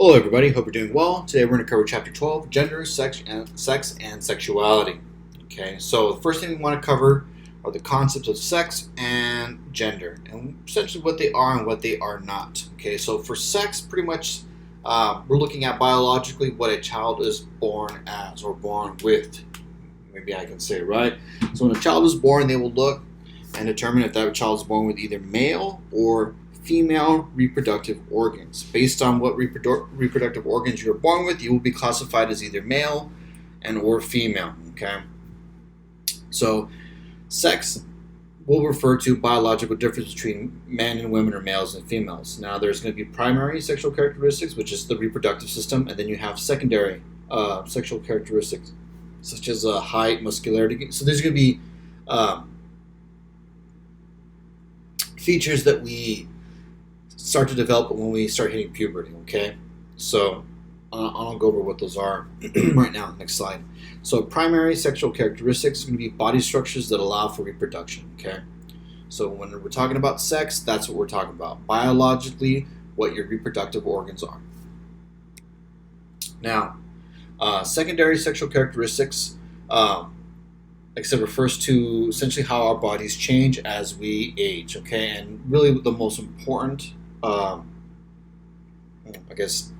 Hello, everybody. Hope you're doing well. Today we're going to cover Chapter 12, Gender, Sex, and Sexuality. Okay, so the first thing we want to cover are the concepts of sex and gender, and essentially what they are and what they are not. Okay, so for sex, pretty much we're looking at biologically what a child is born as or born with. Maybe I can say, right? So when a child is born, they will look and determine if that child is born with either male or female reproductive organs. Based on what reproductive organs you're born with, you will be classified as either male and or female. Okay, so sex will refer to biological difference between men and women or males and females. Now there's going to be primary sexual characteristics, which is the reproductive system, and then you have secondary sexual characteristics such as height, muscularity. So there's going to be features that we start to develop when we start hitting puberty. Okay, so I'll go over what those are right now. Next slide. So primary sexual characteristics is going to be body structures that allow for reproduction. Okay, so when we're talking about sex, that's what we're talking about. Biologically, what your reproductive organs are. Now, secondary sexual characteristics, like I said, refers to essentially how our bodies change as we age. Okay, and really the most important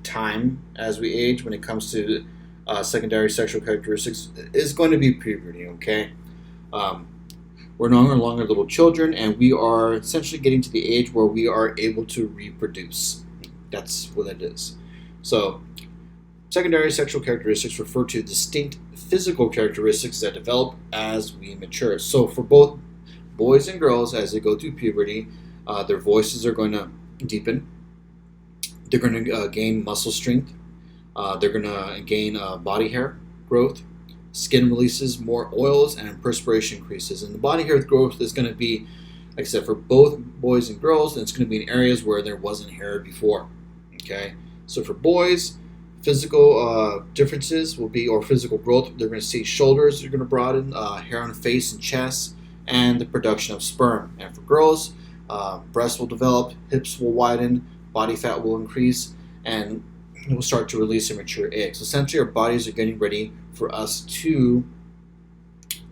time as we age when it comes to secondary sexual characteristics is going to be puberty. Okay, we're no longer little children, and we are essentially getting to the age where we are able to reproduce. That's what it is. So, secondary sexual characteristics refer to distinct physical characteristics that develop as we mature. So, for both boys and girls, as they go through puberty, their voices are going to deepen. They're going to gain muscle strength. They're going to gain body hair growth. Skin releases more oils, and perspiration increases. And the body hair growth is going to be, like I said, for both boys and girls, and it's going to be in areas where there wasn't hair before. Okay, so for boys, physical differences will be, or physical growth, they're going to see shoulders are going to broaden, hair on the face and chest, and the production of sperm. And for girls, breasts will develop, hips will widen, body fat will increase, and it will start to release immature eggs. Essentially, our bodies are getting ready for us to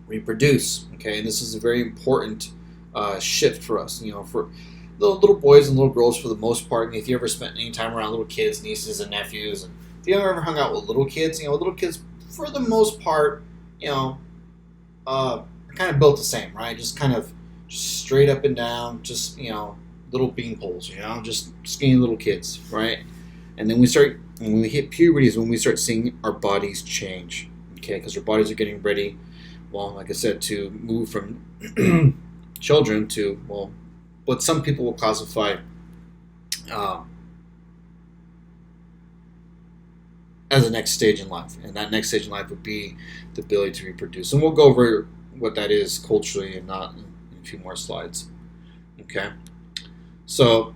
reproduce. Okay, and this is a very important shift for us. You know, for little boys and little girls, for the most part. And if you ever spent any time around little kids, nieces and nephews, and if you ever hung out with little kids, little kids for the most part, are kind of built the same, right? Just kind of just straight up and down, just little beanpoles, just skinny little kids, right? And then when we hit puberty is when we start seeing our bodies change, okay? Because our bodies are getting ready, well, like I said, to move from children to, well, what some people will classify as the next stage in life. And that next stage in life would be the ability to reproduce. And we'll go over what that is culturally and not in a few more slides, okay? So,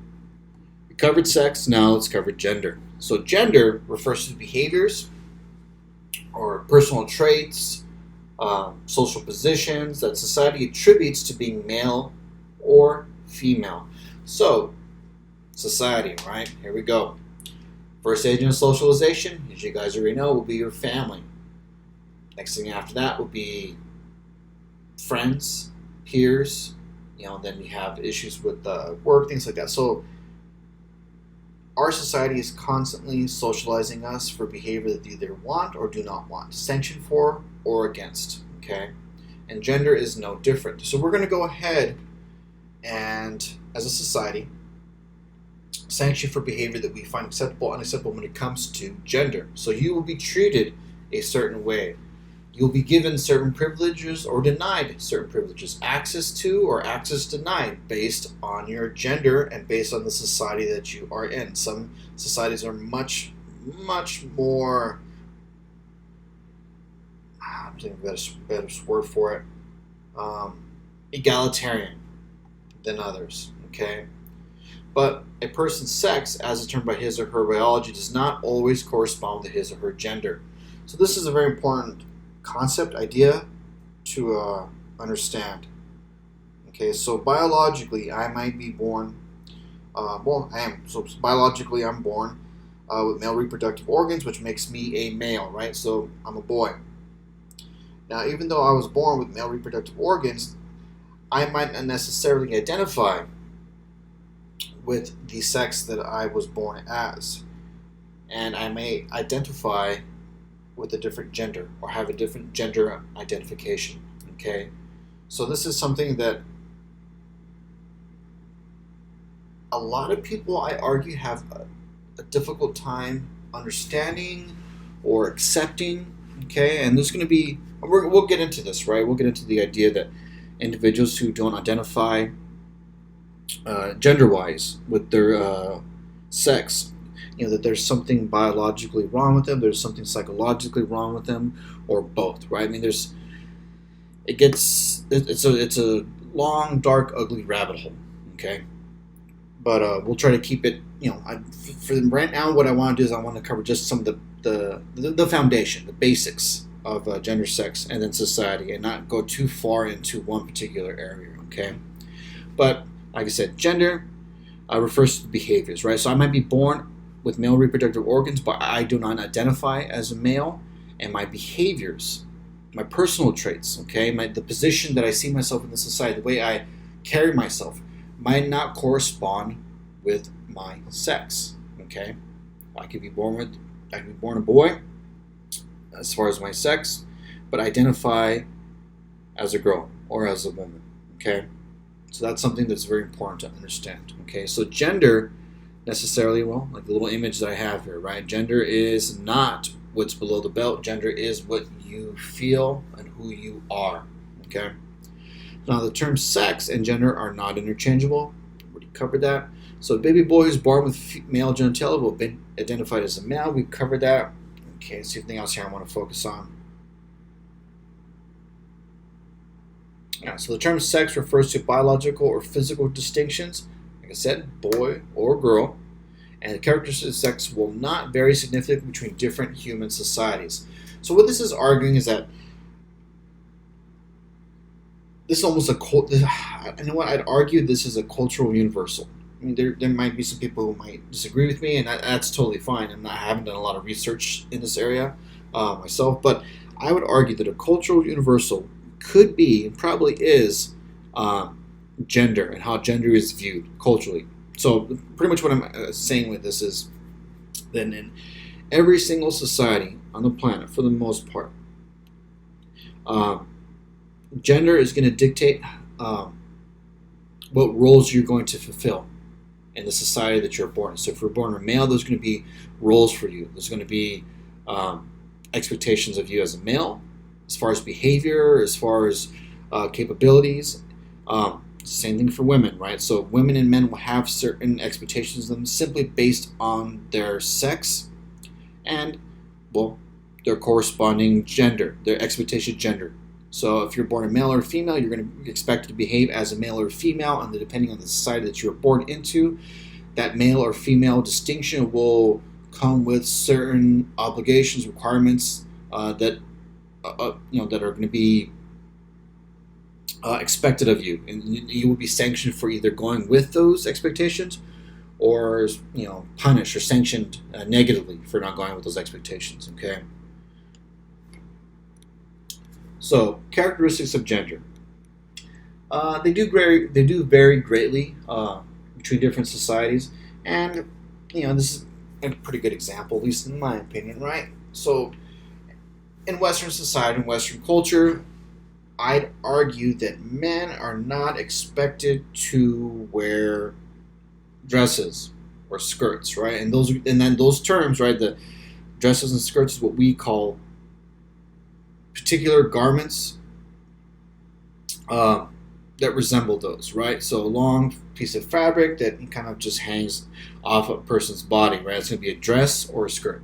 we covered sex, now let's cover gender. So gender refers to behaviors or personal traits, social positions that society attributes to being male or female. So, society, right? Here we go. First stage in socialization, as you guys already know, will be your family. Next thing after that will be friends, peers, then you have issues with work, things like that. So our society is constantly socializing us for behavior that they either want or do not want, sanction for or against, okay? And gender is no different. So we're going to go ahead and, as a society, sanction for behavior that we find acceptable or unacceptable when it comes to gender. So you will be treated a certain way. You'll be given certain privileges or denied certain privileges, access to or access denied based on your gender and based on the society that you are in. Some societies are much, much more, I'm thinking of a better word for it, egalitarian than others, okay? But a person's sex, as determined by his or her biology, does not always correspond with his or her gender. So this is a very important concept, idea to understand. Okay, so biologically, I might be born, I am. So biologically, I'm born with male reproductive organs, which makes me a male, right? So I'm a boy. Now, even though I was born with male reproductive organs, I might not necessarily identify with the sex that I was born as. And I may identify with a different gender or have a different gender identification. Okay? So this is something that a lot of people, I argue, have a difficult time understanding or accepting. Okay? And there's going to be, we'll get into this, right? We'll get into the idea that individuals who don't identify gender-wise with their sex, that there's something biologically wrong with them, there's something psychologically wrong with them, or both, right? I mean, it's a long, dark, ugly rabbit hole, okay? But we'll try to keep it, for right now, what I want to do is I want to cover just some of the foundation, the basics of gender, sex, and then society, and not go too far into one particular area, okay? But like I said, gender refers to behaviors, right? So I might be born with male reproductive organs, but I do not identify as a male, and my behaviors, my personal traits, okay, the position that I see myself in the society, the way I carry myself, might not correspond with my sex, okay? I could be born a boy, as far as my sex, but identify as a girl or as a woman, okay? So that's something that's very important to understand, okay? So gender necessarily, well, like the little image that I have here, right? Gender is not what's below the belt. Gender is what you feel and who you are, okay? Now, the terms sex and gender are not interchangeable. We already covered that. So a baby boy who's born with male genitalia will be identified as a male. We covered that. Okay, so anything else here I want to focus on? Yeah, so the term sex refers to biological or physical distinctions. Like I said, boy or girl. And the characteristics of sex will not vary significantly between different human societies. So what this is arguing is that this is almost you know what, I'd argue this is a cultural universal. I mean, there might be some people who might disagree with me, and that's totally fine. I haven't done a lot of research in this area myself, but I would argue that a cultural universal could be, and probably is, gender and how gender is viewed culturally. So pretty much what I'm saying with this is that in every single society on the planet, for the most part, gender is going to dictate what roles you're going to fulfill in the society that you're born in. So if you're born a male, there's going to be roles for you. There's going to be expectations of you as a male, as far as behavior, as far as capabilities. Same thing for women, right? So women and men will have certain expectations of them simply based on their sex and, well, their corresponding gender, their expectation gender. So if you're born a male or a female, you're going to be expected to behave as a male or a female, and depending on the society that you're born into, that male or female distinction will come with certain obligations, requirements that are going to be expected of you, and you will be sanctioned for either going with those expectations, or punished or sanctioned negatively for not going with those expectations. Okay. So, characteristics of gender. They do vary greatly between different societies, and this is a pretty good example, at least in my opinion, right? So, in Western society, in Western culture, I'd argue that men are not expected to wear dresses or skirts, right? And then those terms, right? The dresses and skirts is what we call particular garments that resemble those, right? So a long piece of fabric that kind of just hangs off a person's body, right? It's going to be a dress or a skirt.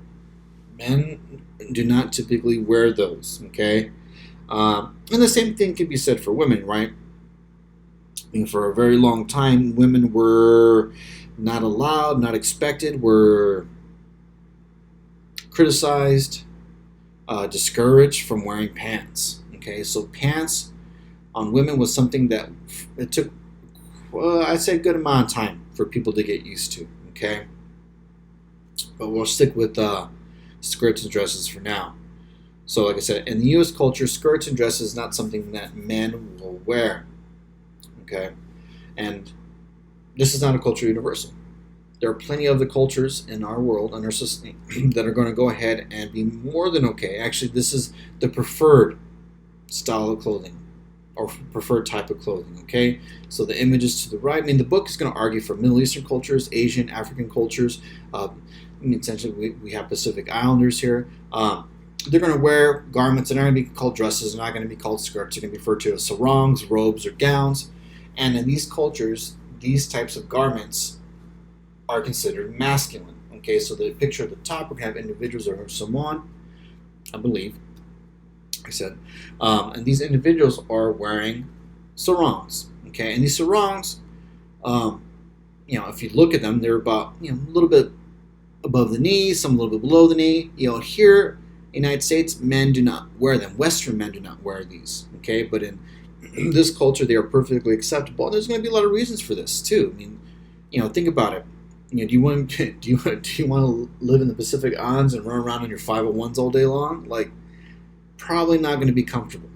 Men do not typically wear those, okay? And the same thing can be said for women, right? I mean, for a very long time, women were not allowed, not expected, were criticized, discouraged from wearing pants. Okay, so pants on women was something that it took, I'd say, a good amount of time for people to get used to. Okay, but we'll stick with skirts and dresses for now. So, like I said, in the U.S. culture, skirts and dresses is not something that men will wear. Okay, and this is not a culture universal. There are plenty of the cultures in our world, in our society, that are going to go ahead and be more than okay. Actually, this is the preferred style of clothing or preferred type of clothing. Okay, so the images to the right. I mean, the book is going to argue for Middle Eastern cultures, Asian, African cultures. Essentially, we have Pacific Islanders here. They're going to wear garments that aren't going to be called dresses. They're not going to be called skirts. They're going to be referred to as sarongs, robes, or gowns. And in these cultures, these types of garments are considered masculine. Okay, so the picture at the top, we have individuals that are Samoan, I believe, I said. And these individuals are wearing sarongs. Okay, and these sarongs, if you look at them, they're about, a little bit above the knee, some a little bit below the knee. Here in the United States, men do not wear them. Western men do not wear these. Okay, but in this culture, they are perfectly acceptable. And there's going to be a lot of reasons for this too. I mean, think about it. Do you want to live in the Pacific Islands and run around in your 501s all day long? Like, probably not going to be comfortable.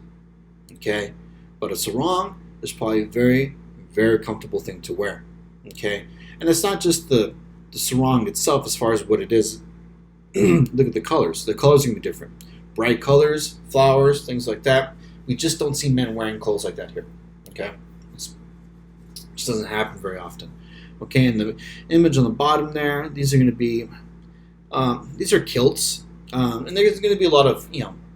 Okay, but a sarong is probably a very, very comfortable thing to wear. Okay, and it's not just the sarong itself as far as what it is. Look at the colors. The colors are going to be different. Bright colors, flowers, things like that. We just don't see men wearing clothes like that here. Okay, it just doesn't happen very often. Okay, and the image on the bottom there, these are going to be, these are kilts. And there's going to be a lot of,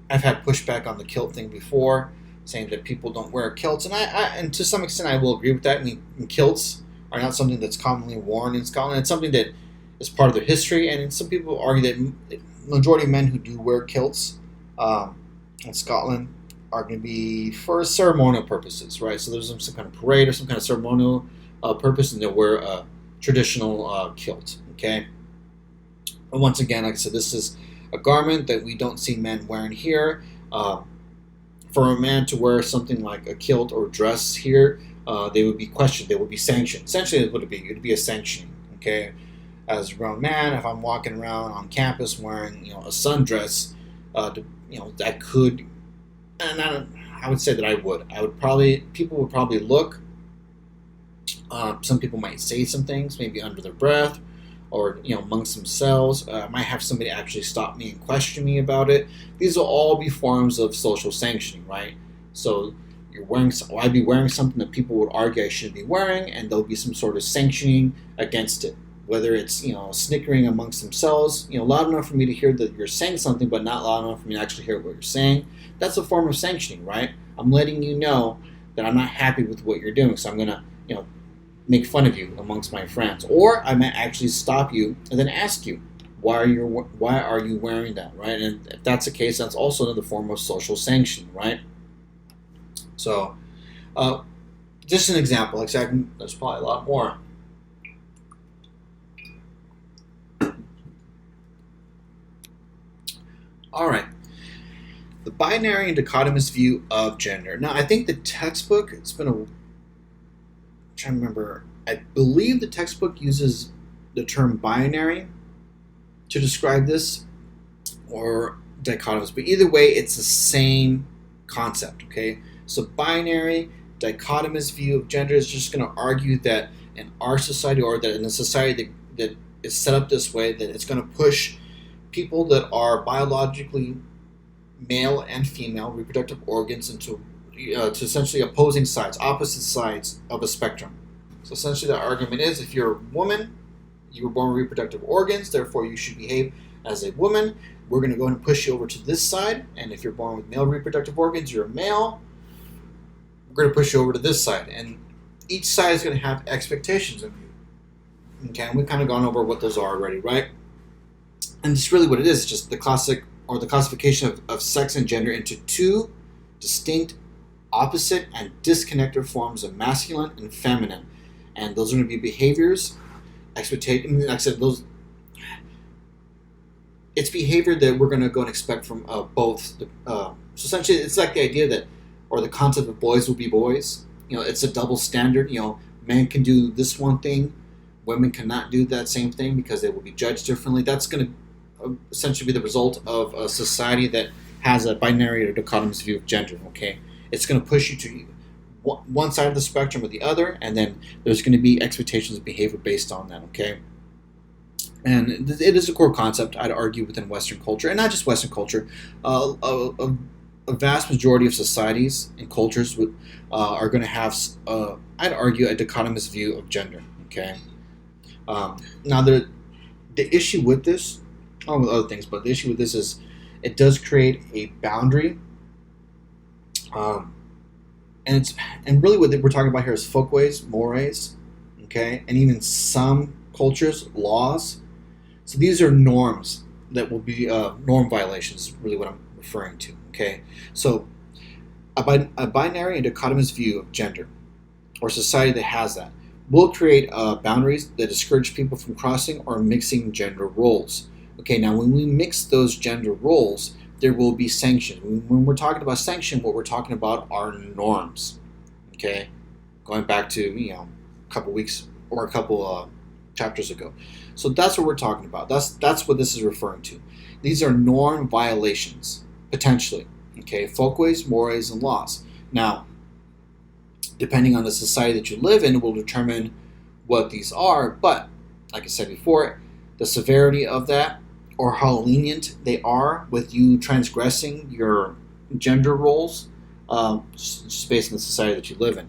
I've had pushback on the kilt thing before, saying that people don't wear kilts. And and to some extent, I will agree with that. I mean, kilts are not something that's commonly worn in Scotland. It's something that is part of their history. And some people argue that the majority of men who do wear kilts in Scotland are going to be for ceremonial purposes, right? So there's some kind of parade or some kind of ceremonial purpose, and they'll wear a traditional kilt. Okay, and once again, like I said, this is a garment that we don't see men wearing here. For a man to wear something like a kilt or dress here, they would be questioned. They would be sanctioned. Essentially, it would be. It would be a sanctioning. Okay, as a grown man, if I'm walking around on campus wearing a sundress, that could, and I would say that I would. People would probably look. Some people might say some things, maybe under their breath, or amongst themselves. Might have somebody actually stop me and question me about it. These will all be forms of social sanctioning, right? So I'd be wearing something that people would argue I shouldn't be wearing, and there'll be some sort of sanctioning against it. Whether it's snickering amongst themselves, loud enough for me to hear that you're saying something, but not loud enough for me to actually hear what you're saying. That's a form of sanctioning, right? I'm letting you know that I'm not happy with what you're doing, so I'm gonna make fun of you amongst my friends, or I might actually stop you and then ask you, why are you wearing that, right? And if that's the case, that's also another form of social sanction, right? So, just an example. There's probably a lot more. All right, the binary and dichotomous view of gender. Now, I think the textbook. I'm trying to remember. I believe the textbook uses the term binary to describe this, or dichotomous. But either way, it's the same concept. Okay, so binary, dichotomous view of gender is just going to argue that in our society, or that in a society that is set up this way, that it's going to push people that are biologically male and female reproductive organs into to essentially opposing sides, opposite sides of a spectrum. So essentially the argument is, if you're a woman, you were born with reproductive organs, therefore you should behave as a woman. We're going to go and push you over to this side, and if you're born with male reproductive organs, you're a male. We're going to push you over to this side, and each side is going to have expectations of you. Okay, and we've kind of gone over what those are already, right? And it's really what it is, just the classification of sex and gender into two distinct, opposite, and disconnected forms of masculine and feminine. And those are going to be behaviors, expectations. Like I said, it's behavior that we're going to go and expect from both. So essentially, it's like the idea that, or the concept of boys will be boys. It's a double standard. Men can do this one thing, women cannot do that same thing because they will be judged differently. That's going to essentially be the result of a society that has a binary or dichotomous view of gender. Okay, it's going to push you to one side of the spectrum or the other, and then there's going to be expectations of behavior based on that. Okay, and it is a core concept, I'd argue, within Western culture, and not just Western culture. A vast majority of societies and cultures are going to have, I'd argue, a dichotomous view of gender. Okay, now the issue with this, along with other things, but the issue with this is it does create a boundary, and really what we're talking about here is folkways, mores, okay, and even some cultures, laws. So these are norms that will be norm violations, is really what I'm referring to. Okay, so a binary and dichotomous view of gender, or society that has that, will create boundaries that discourage people from crossing or mixing gender roles. Okay, now when we mix those gender roles, there will be sanctions. When we're talking about sanction, what we're talking about are norms. Okay, going back to a couple weeks or a couple chapters ago. So that's what we're talking about. That's what this is referring to. These are norm violations, potentially. Okay, folkways, mores, and laws. Now, depending on the society that you live in, will determine what these are. But like I said before, the severity of that, or how lenient they are with you transgressing your gender roles, just based on the society that you live in.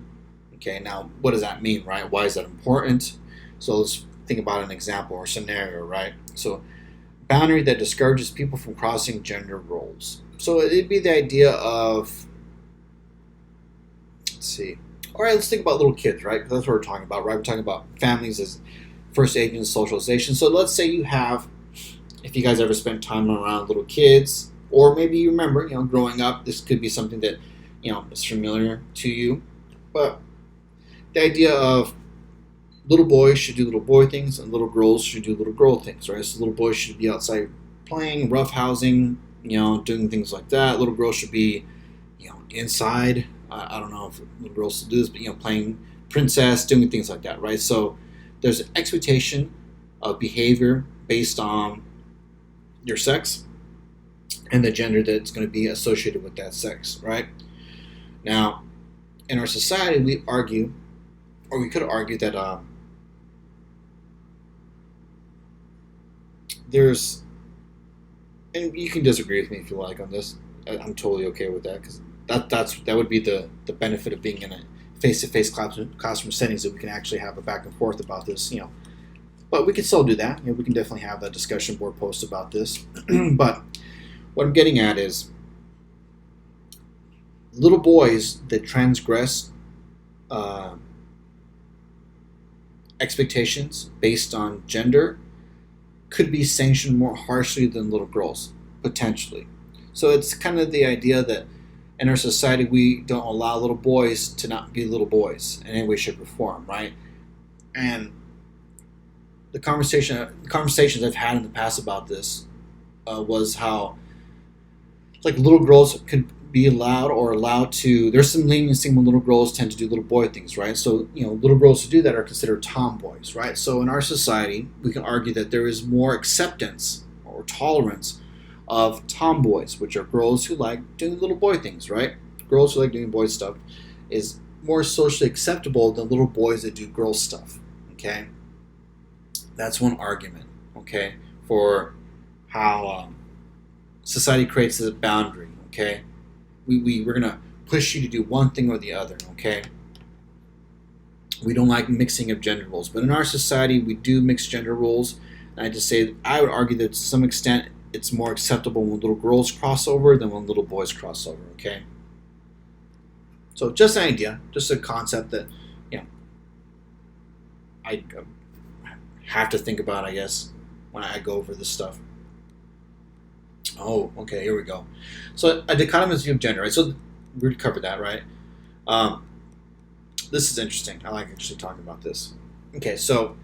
Okay, now what does that mean, right? Why is that important? So let's think about an example or scenario, right? So, boundary that discourages people from crossing gender roles. So it'd be the idea of, let's see. All right, let's think about little kids, right? Because that's what we're talking about, right? We're talking about families as first agents of socialization. So let's say you have, if you guys ever spent time around little kids, or maybe you remember, growing up, this could be something that, is familiar to you. But the idea of little boys should do little boy things and little girls should do little girl things, right? So little boys should be outside playing, roughhousing, doing things like that. Little girls should be, inside. I don't know if little girls still do this, but, playing princess, doing things like that, right? So there's an expectation of behavior based on your sex and the gender that's going to be associated with that sex, right? Now, in our society, we argue, or we could argue that there's, and you can disagree with me if you like on this. I'm totally okay with that, because that would be the benefit of being in a face-to-face classroom settings, that we can actually have a back and forth about this, But we can still do that. We can definitely have a discussion board post about this. But what I'm getting at is little boys that transgress expectations based on gender could be sanctioned more harshly than little girls, potentially. So it's kind of the idea that in our society we don't allow little boys to not be little boys in any way, shape, or form, right? And the conversations I've had in the past about this was how, like, little girls could be allowed to. There's some leniency when little girls tend to do little boy things, right? So little girls who do that are considered tomboys, right? So in our society, we can argue that there is more acceptance or tolerance of tomboys, which are girls who like doing little boy things, right? Girls who like doing boy stuff is more socially acceptable than little boys that do girl stuff. Okay. That's one argument, okay, for how society creates a boundary, okay? We're going to push you to do one thing or the other, okay? We don't like mixing of gender roles, but in our society, we do mix gender roles. And I would argue that to some extent, it's more acceptable when little girls cross over than when little boys cross over, okay? So just an idea, just a concept that, I have to think about, I guess, when I go over this stuff. Oh, okay, here we go. So a dichotomous view of gender, right? So we covered that, right? This is interesting. I like actually talking about this. Okay, so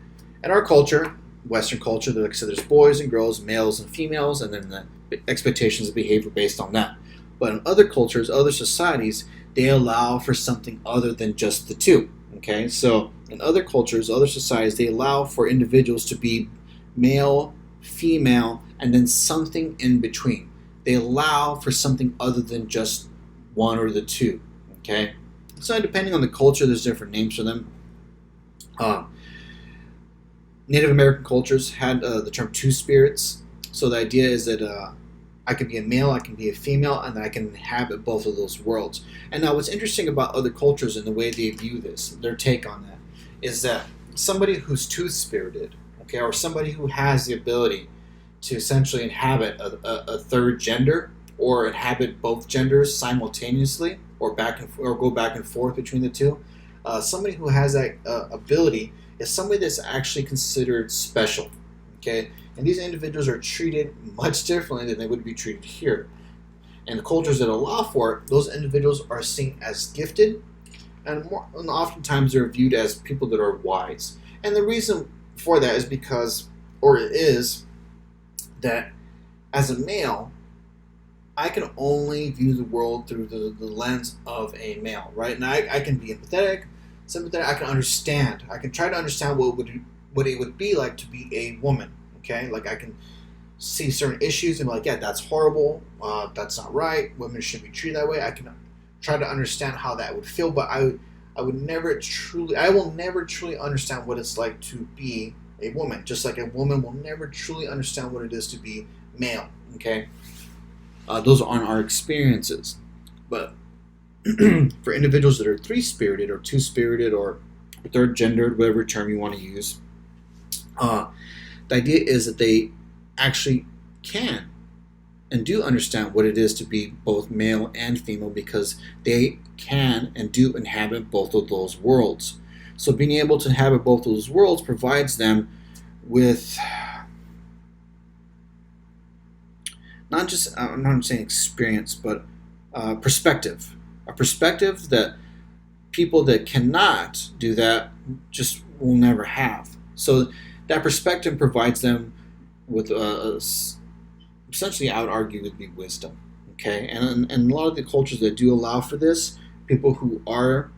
in our culture, Western culture, like I said, there's boys and girls, males and females, and then the expectations of behavior based on that. But in other cultures, other societies, they allow for something other than just the two. Okay, so in other cultures, other societies, they allow for individuals to be male, female, and then something in between. They allow for something other than just one or the two. Okay, so depending on the culture, there's different names for them. Native American cultures had the term two spirits. So the idea is that I can be a male, I can be a female, and I can inhabit both of those worlds. And now what's interesting about other cultures and the way they view this, their take on that, is that somebody who's two-spirited, okay, or somebody who has the ability to essentially inhabit a third gender or inhabit both genders simultaneously or go back and forth between the two, somebody who has that ability is somebody that's actually considered special, okay? And these individuals are treated much differently than they would be treated here. And the cultures that allow for it, those individuals are seen as gifted, and oftentimes they're viewed as people that are wise. And the reason for that is because, or it is, that as a male, I can only view the world through the lens of a male, right? And I can be empathetic, sympathetic, I can understand. I can try to understand what it would be like to be a woman, okay? Like I can see certain issues and be like, yeah, that's horrible, that's not right, women should be treated that way. I can try to understand how that would feel, but I will never truly understand what it's like to be a woman, just like a woman will never truly understand what it is to be male, okay? Those aren't our experiences. But for individuals that are three-spirited or two-spirited or third-gendered, whatever term you want to use, the idea is that they actually can and do understand what it is to be both male and female because they can and do inhabit both of those worlds. So being able to inhabit both of those worlds provides them with not just, I'm not saying experience, but perspective. A perspective that people that cannot do that just will never have. So that perspective provides them with essentially, I would argue, would be wisdom. Okay, and a lot of the cultures that do allow for this, people who are,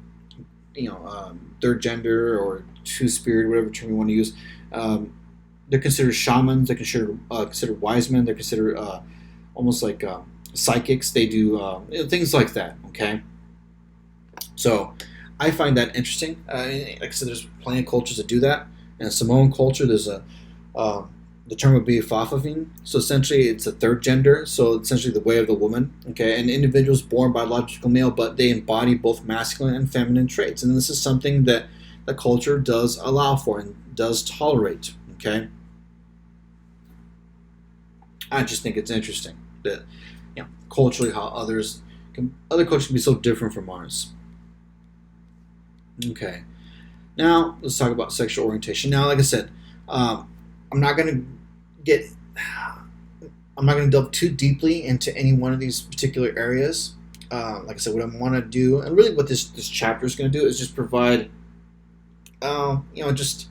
third gender or two-spirit, whatever term you want to use, they're considered shamans. They're considered wise men. They're considered almost like psychics. They do things like that. Okay, so I find that interesting. Like I said, there's plenty of cultures that do that. In Samoan culture, there's the term would be fafafin. So essentially, it's a third gender. So essentially, the way of the woman. Okay, and individuals born biological male, but they embody both masculine and feminine traits. And this is something that the culture does allow for and does tolerate. Okay, I just think it's interesting that culturally how other cultures can be so different from ours. Okay, now let's talk about sexual orientation. Now, like I said, I'm not going to delve too deeply into any one of these particular areas. Like I said, what I want to do, and really what this chapter is going to do, is just provide, just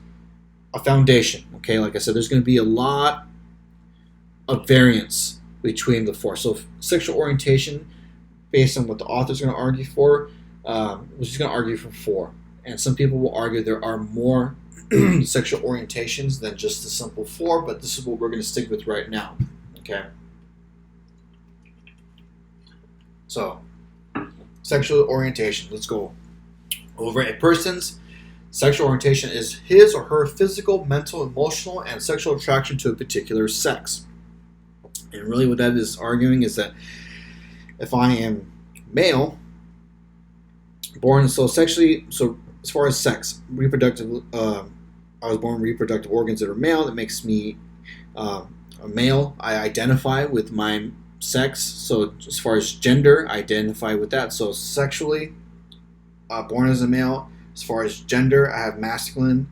a foundation. Okay, like I said, there's going to be a lot of variance between the four. So sexual orientation, based on what the author's going to argue for, was just going to argue for four. And some people will argue there are more sexual orientations than just the simple four, but this is what we're going to stick with right now. Okay. So, sexual orientation. Let's go over it. A person's sexual orientation is his or her physical, mental, emotional, and sexual attraction to a particular sex. And really what that is arguing is that if I am male, born so as far as sex, reproductive, I was born with reproductive organs that are male. That makes me a male. I identify with my sex. So as far as gender, I identify with that. So sexually, born as a male. As far as gender, I have masculine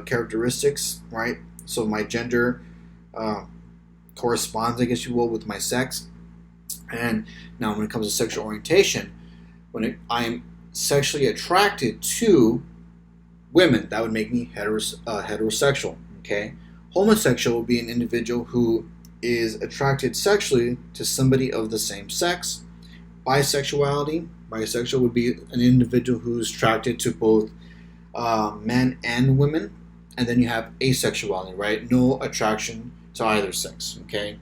characteristics, right? So my gender corresponds, I guess you will, with my sex. And now when it comes to sexual orientation, I'm sexually attracted to women, that would make me heterosexual. Okay, homosexual would be an individual who is attracted sexually to somebody of the same sex. Bisexual would be an individual who's attracted to both men and women, and then you have asexuality, right? No attraction to either sex. Okay,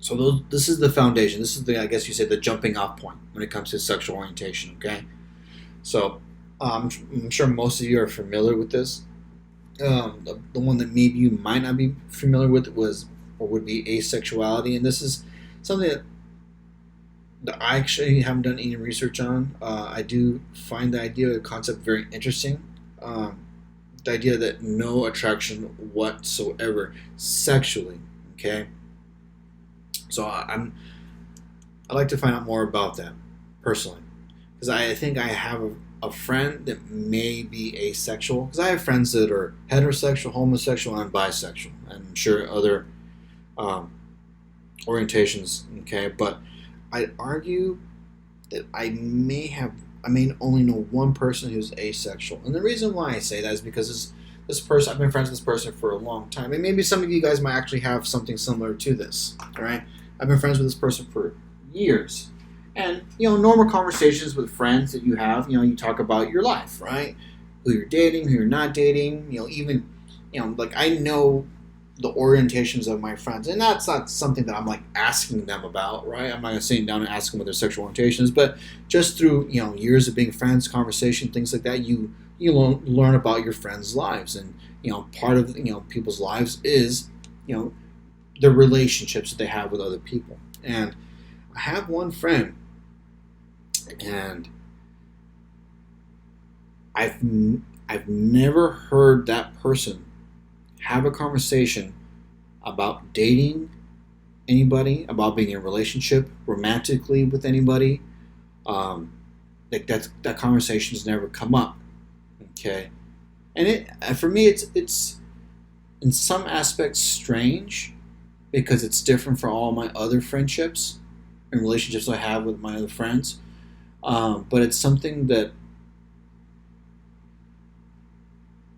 so this is the foundation. This is the, I guess you say, the jumping off point when it comes to sexual orientation. Okay, so I'm sure most of you are familiar with this. The one that maybe you might not be familiar with would be asexuality, and this is something that I actually haven't done any research on. I do find the concept very interesting. The idea that no attraction whatsoever sexually. Okay, so I'd like to find out more about that personally, because I think I have a friend that may be asexual, because I have friends that are heterosexual, homosexual, and bisexual, and I'm sure other um, orientations. Okay, but I'd argue that I may only know one person who's asexual, and the reason why I say that is because this person, I've been friends with this person for a long time, and maybe some of you guys might actually have something similar to this. All right, I've been friends with this person for years. And, normal conversations with friends that you have, you talk about your life, right? Who you're dating, who you're not dating, even, like I know the orientations of my friends. And that's not something that I'm like asking them about, right? I'm not going to sit down and ask them what their sexual orientation is, but just through, years of being friends, conversation, things like that, you learn about your friends' lives. And, part of, people's lives is, the relationships that they have with other people. And I have one friend, and I've never heard that person have a conversation about dating anybody, about being in a relationship romantically with anybody. Like that conversation's never come up. Okay, and for me it's in some aspects strange, because it's different from all my other friendships and relationships I have with my other friends. But it's something that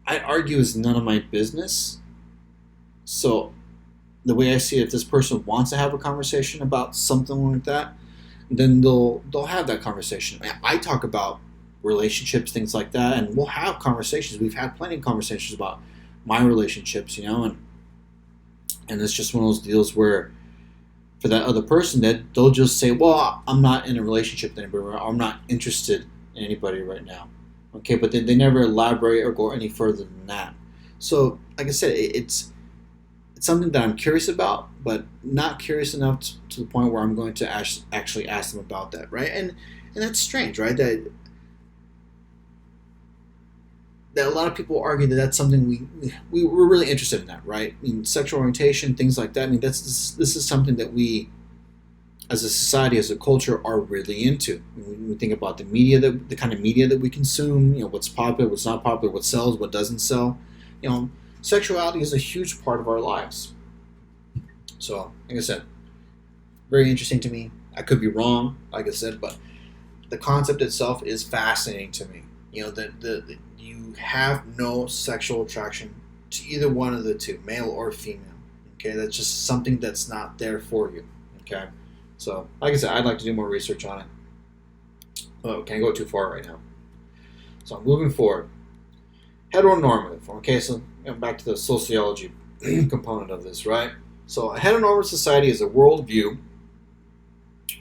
I argue is none of my business. So the way I see it, if this person wants to have a conversation about something like that, then they'll have that conversation. I talk about relationships, things like that, and we'll have conversations. We've had plenty of conversations about my relationships, and it's just one of those deals where, for that other person, that they'll just say, well, I'm not in a relationship with anybody, or I'm not interested in anybody right now. Okay, but then they never elaborate or go any further than that. So, like I said, it's something that I'm curious about, but not curious enough to the point where I'm going to actually ask them about that, right? And that's strange, right? That a lot of people argue that that's something we're really interested in, that, right? I mean, sexual orientation, things like that. I mean, this is something that we, as a society, as a culture, are really into. When we think about the media, the kind of media that we consume, what's popular, what's not popular, what sells, what doesn't sell. Sexuality is a huge part of our lives. So, like I said, very interesting to me. I could be wrong, like I said, but the concept itself is fascinating to me. That you have no sexual attraction to either one of the two, male or female. Okay, that's just something that's not there for you. Okay, so like I said, I'd like to do more research on it. Oh, can't go too far right now. So moving forward, heteronormative. Okay, so back to the sociology component of this, right? So a heteronormative society is a worldview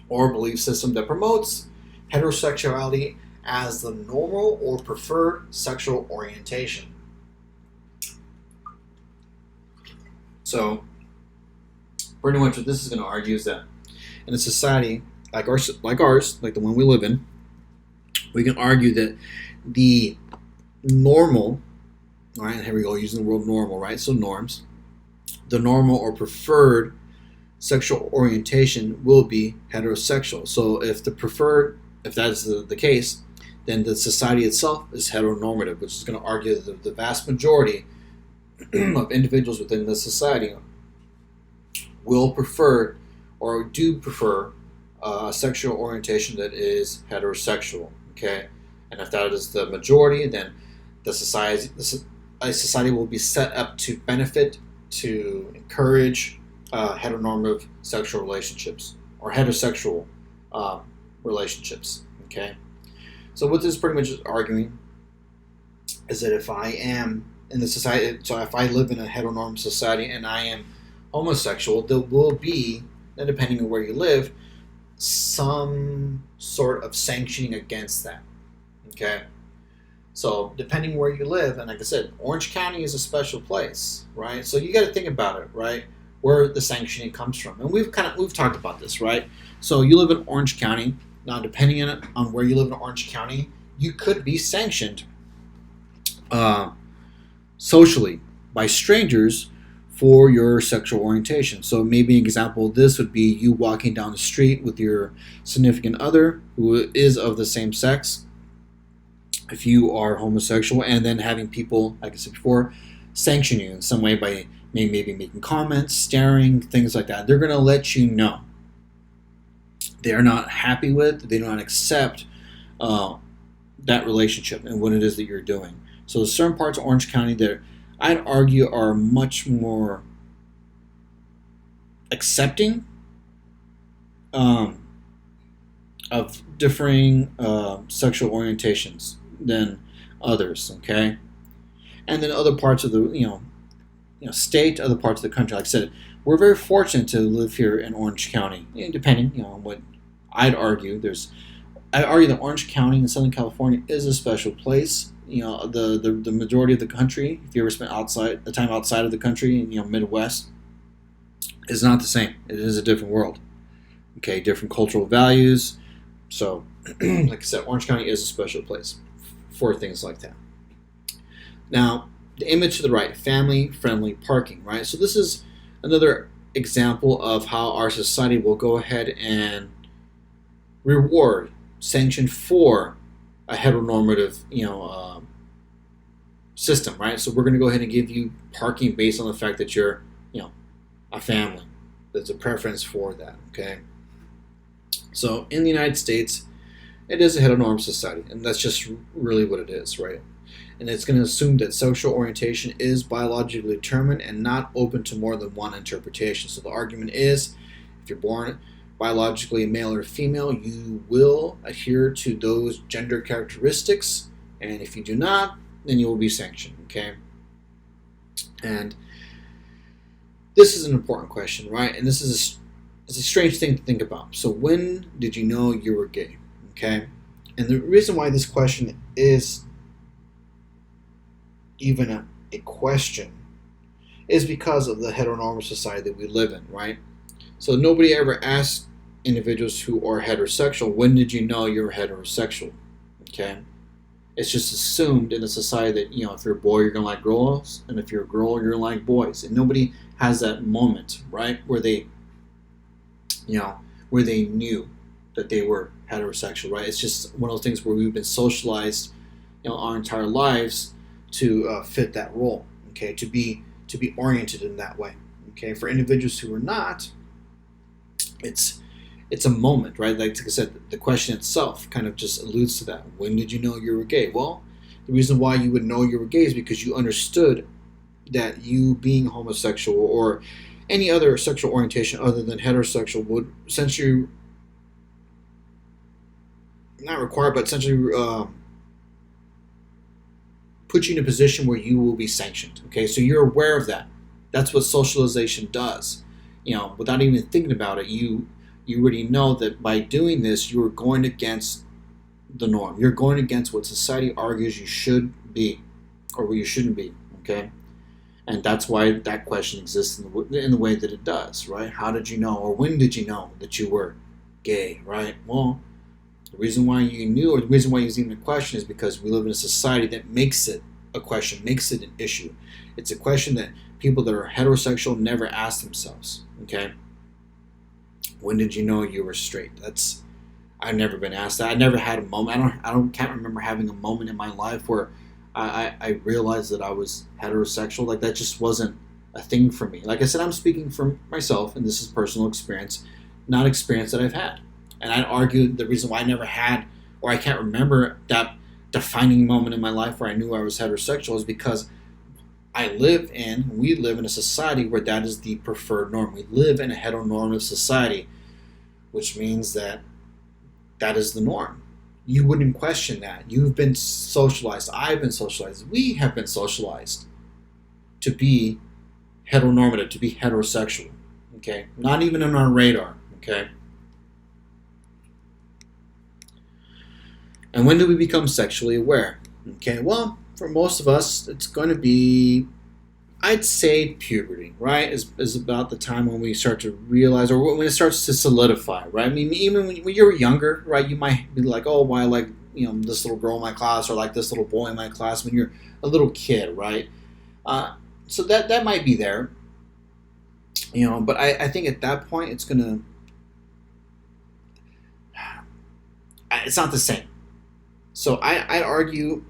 or belief system that promotes heterosexuality as the normal or preferred sexual orientation. So, pretty much what this is going to argue is that in a society like ours, like the one we live in, we can argue that the normal, all right, here we go, using the word normal, right? So norms, the normal or preferred sexual orientation will be heterosexual. So if that is the case, then the society itself is heteronormative, which is going to argue that the vast majority of individuals within the society will prefer or do prefer a sexual orientation that is heterosexual. Okay, and if that is the majority, then a society will be set up to benefit, to encourage heteronormative sexual relationships or heterosexual relationships. Okay, so what this pretty much is arguing is that if I am in the society, so if I live in a heteronormative society and I am homosexual, there will be, and depending on where you live, some sort of sanctioning against that. Okay? So depending where you live, and like I said, Orange County is a special place, right? So you got to think about it, right? Where the sanctioning comes from, and we've talked about this, right? So you live in Orange County. Now, depending on where you live in Orange County, you could be sanctioned socially by strangers for your sexual orientation. So maybe an example of this would be you walking down the street with your significant other who is of the same sex, if you are homosexual, and then having people, like I said before, sanction you in some way by maybe making comments, staring, things like that. They're going to let you know they're not happy with, they do not accept that relationship and what it is that you're doing. So there's certain parts of Orange County that I'd argue are much more accepting of differing sexual orientations than others. Okay, and then other parts of the state, other parts of the country. Like I said, we're very fortunate to live here in Orange County. Depending, on what I'd argue, I argue that Orange County in Southern California is a special place. The majority of the country, if you ever spent time outside of the country, Midwest, is not the same. It is a different world. Okay, different cultural values. So, like I said, Orange County is a special place for things like that. Now, the image to the right, family-friendly parking, right? So this is another example of how our society will go ahead and reward, sanction for a heteronormative, system, right? So we're going to go ahead and give you parking based on the fact that you're, a family. There's a preference for that, okay? So in the United States, it is a heteronormative society, and that's just really what it is, right? And it's going to assume that sexual orientation is biologically determined and not open to more than one interpretation. So the argument is, if you're born biologically male or female, you will adhere to those gender characteristics, and if you do not, then you will be sanctioned, okay? And this is an important question, right? And this is it's a strange thing to think about. So when did you know you were gay, okay? And the reason why this question is even a question is because of the heteronormative society that we live in, right? So nobody ever asks individuals who are heterosexual, when did you know you're heterosexual, okay? It's just assumed in a society that, if you're a boy, you're going to like girls, and if you're a girl, you're going to like boys. And nobody has that moment, right, where they knew that they were heterosexual, right? It's just one of those things where we've been socialized, our entire lives to fit that role, okay, to be oriented in that way, okay. For individuals who are not, it's a moment, right? Like I said, the question itself kind of just alludes to that. When did you know you were gay? Well, the reason why you would know you were gay is because you understood that you being homosexual or any other sexual orientation other than heterosexual would essentially, not require, but essentially put you in a position where you will be sanctioned. Okay, so you're aware of that. That's what socialization does. Without even thinking about it, you already know that by doing this, you are going against the norm. You're going against what society argues you should be, or what you shouldn't be. Okay, and that's why that question exists in the way that it does. Right? How did you know, or when did you know that you were gay? Right? Well, the reason why you knew, or the reason why it's even a question, is because we live in a society that makes it a question, makes it an issue. It's a question that people that are heterosexual never ask themselves. Okay, when did you know you were straight? I've never been asked that. I never had a moment. Can't remember having a moment in my life where I realized that I was heterosexual. Like, that just wasn't a thing for me. Like I said, I'm speaking from myself, and this is personal experience, not experience that I've had. And I'd argue the reason why I never had, or I can't remember that defining moment in my life where I knew I was heterosexual, is because we live in a society where that is the preferred norm. We live in a heteronormative society, which means that is the norm. you wouldn't question that. You've been socialized. I've been socialized. We have been socialized to be heteronormative, to be heterosexual. Okay? Not even on our radar. Okay? And when do we become sexually aware? Okay, well, for most of us, it's going to be, I'd say, puberty, right? Is about the time when we start to realize, or when it starts to solidify, right? I mean, even when you're younger, right, you might be like, oh, why I like, this little girl in my class, or like this little boy in my class when you're a little kid, right? So that might be there, but I think at that point, it's not the same. So I'd argue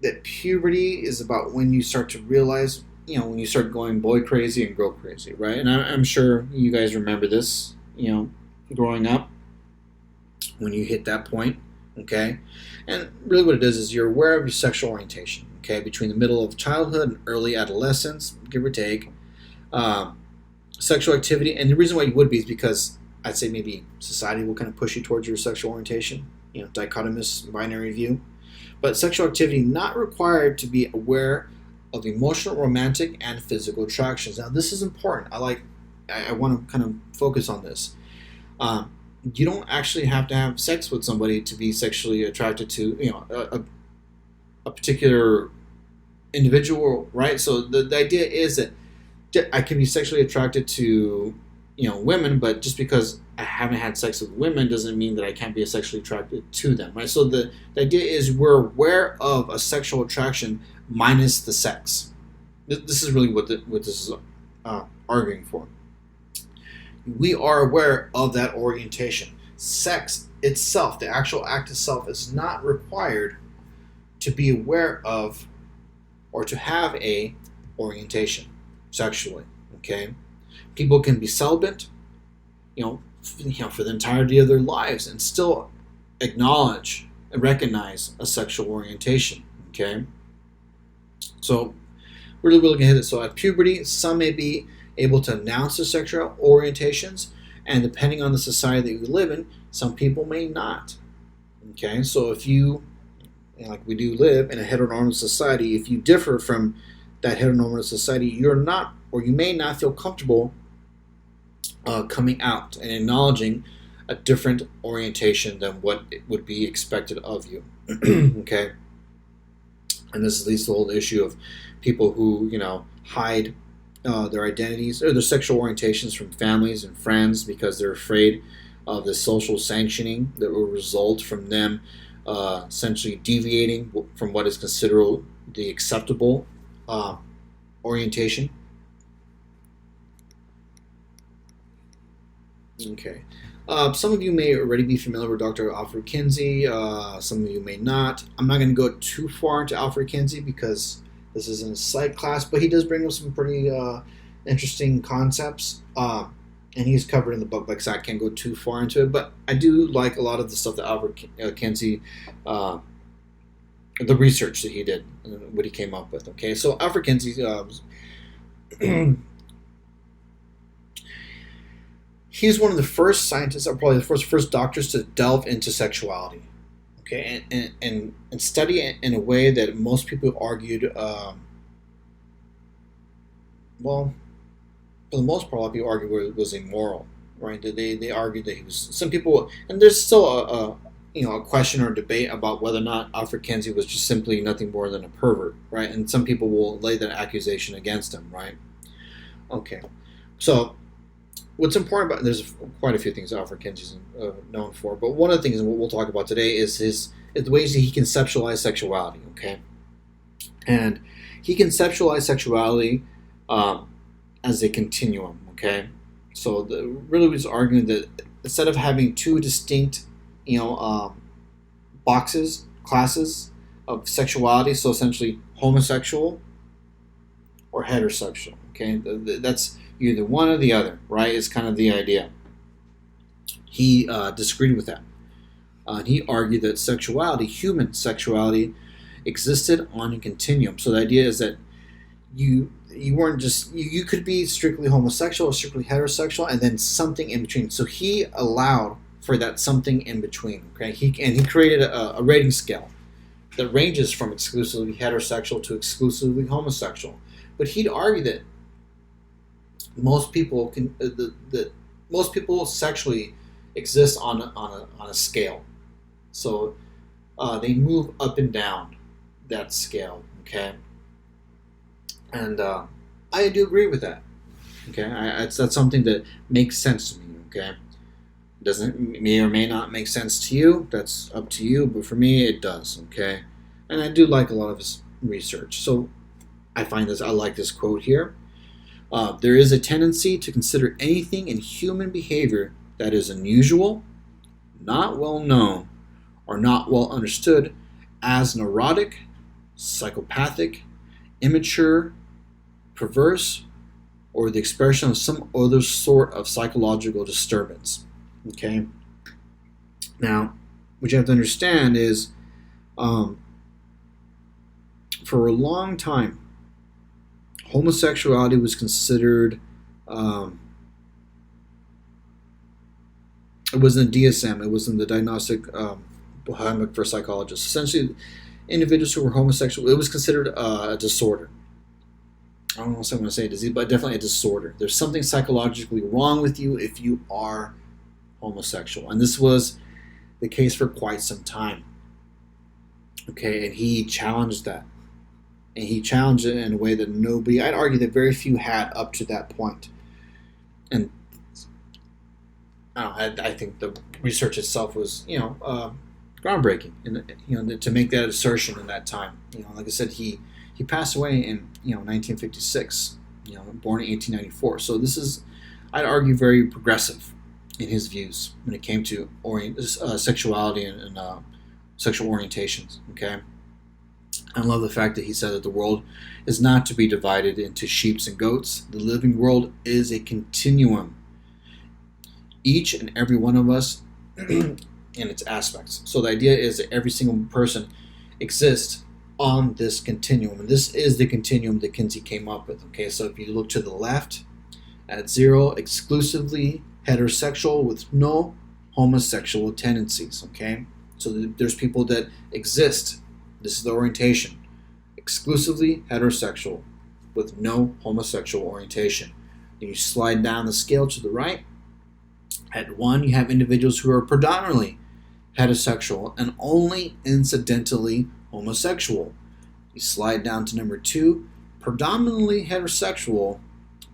that puberty is about when you start to realize, when you start going boy crazy and girl crazy, right? And I'm sure you guys remember this, growing up, when you hit that point, okay? And really what it is you're aware of your sexual orientation, okay? Between the middle of childhood and early adolescence, give or take. Sexual activity, and the reason why you would be is because I'd say maybe society will kind of push you towards your sexual orientation, dichotomous binary view. But sexual activity not required to be aware of emotional, romantic, and physical attractions. Now, this is important. I want to kind of focus on this. You don't actually have to have sex with somebody to be sexually attracted to, a particular individual, right? So the idea is that I can be sexually attracted to, women, but just because I haven't had sex with women doesn't mean that I can't be sexually attracted to them, right? So the idea is we're aware of a sexual attraction minus the sex. This is really what this is arguing for. We are aware of that orientation. Sex itself, the actual act itself, is not required to be aware of or to have a orientation sexually, okay? People can be celibate, for the entirety of their lives and still acknowledge and recognize a sexual orientation, okay? So really we're looking at it. So at puberty, some may be able to announce their sexual orientations, and depending on the society that you live in, some people may not, okay? So if you, like we do live in a heteronormative society, if you differ from that heteronormative society, you're not, or you may not feel comfortable coming out and acknowledging a different orientation than what it would be expected of you. Okay? And this leads to the whole issue of people who, hide their identities or their sexual orientations from families and friends because they're afraid of the social sanctioning that will result from them essentially deviating from what is considered the acceptable orientation. Okay. Some of you may already be familiar with Dr. Alfred Kinsey. Some of you may not. I'm not going to go too far into Alfred Kinsey because this isn't a psych class, but he does bring up some pretty interesting concepts. And he's covered in the book, so I can't go too far into it. But I do like a lot of the stuff that Alfred Kinsey, the research that he did, what he came up with. Okay, so Alfred Kinsey, he's one of the first scientists, or probably the first doctors to delve into sexuality, okay, and study it in a way that most people argued, well, for the most part, a lot of people argued it was immoral, right? They argued that he was. Some people, and there's still a question or debate about whether or not Alfred Kinsey was just simply nothing more than a pervert, right? And some people will lay that accusation against him, right? Okay, so what's important about, there's quite a few things Alfred Kinsey's known for, but one of the things that we'll talk about today is the ways that he conceptualized sexuality, okay? And he conceptualized sexuality as a continuum, okay? So really was arguing that instead of having two distinct, boxes, classes of sexuality, so essentially homosexual or heterosexual, okay? That's either one or the other, right? Is kind of the idea. He disagreed with that. He argued that sexuality, human sexuality, existed on a continuum. So the idea is that you weren't just, you could be strictly homosexual or strictly heterosexual and then something in between. So he allowed for that something in between. Okay, he created a rating scale that ranges from exclusively heterosexual to exclusively homosexual. But he'd argue that most people can that most people sexually exist on a scale, so they move up and down that scale. Okay, and I do agree with that. Okay, that's something that makes sense to me. Okay, doesn't may or may not make sense to you. That's up to you. But for me, it does. Okay, and I do like a lot of his research. So I like this quote here. There is a tendency to consider anything in human behavior that is unusual, not well known, or not well understood as neurotic, psychopathic, immature, perverse, or the expression of some other sort of psychological disturbance. Okay? Now, what you have to understand is, for a long time, homosexuality was considered, it was in DSM, it was in the Diagnostic Handbook for Psychologists. Essentially, individuals who were homosexual, it was considered a disorder. I don't know if I'm going to say disease, but definitely a disorder. There's something psychologically wrong with you if you are homosexual. And this was the case for quite some time. Okay, and he challenged that. And he challenged it in a way that nobody, I'd argue that very few had up to that point. And I think the research itself was, groundbreaking, and to make that assertion in that time. Like I said, he passed away in 1956. Born in 1894. So this is, I'd argue, very progressive in his views when it came to sexuality and sexual orientations. Okay. I love the fact that he said that the world is not to be divided into sheep and goats. The living world is a continuum. Each and every one of us in its aspects. So the idea is that every single person exists on this continuum. And this is the continuum that Kinsey came up with. Okay, so if you look to the left, at 0, exclusively heterosexual with no homosexual tendencies. Okay, so there's people that exist. This is the orientation. Exclusively heterosexual with no homosexual orientation. Then you slide down the scale to the right. At 1, you have individuals who are predominantly heterosexual and only incidentally homosexual. You slide down to number 2, predominantly heterosexual,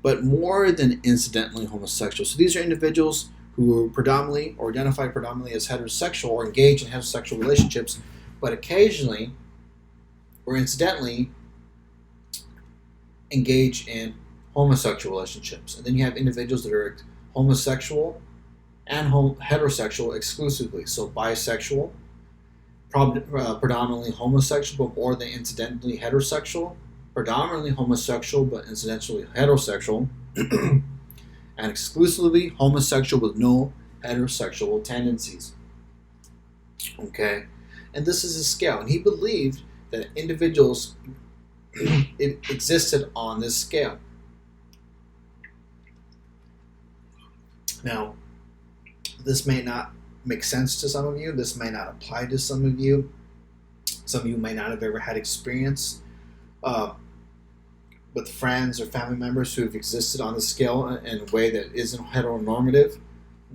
but more than incidentally homosexual. So these are individuals who are predominantly or identify predominantly as heterosexual or engage in heterosexual relationships, but occasionally or incidentally engage in homosexual relationships. And then you have individuals that are homosexual and heterosexual exclusively. So bisexual, predominantly homosexual, but more than incidentally heterosexual, predominantly homosexual, but incidentally heterosexual, and exclusively homosexual with no heterosexual tendencies. Okay? And this is a scale. And he believed that individuals existed on this scale. Now, this may not make sense to some of you. This may not apply to some of you. Some of you may not have ever had experience with friends or family members who have existed on the scale in a way that isn't heteronormative.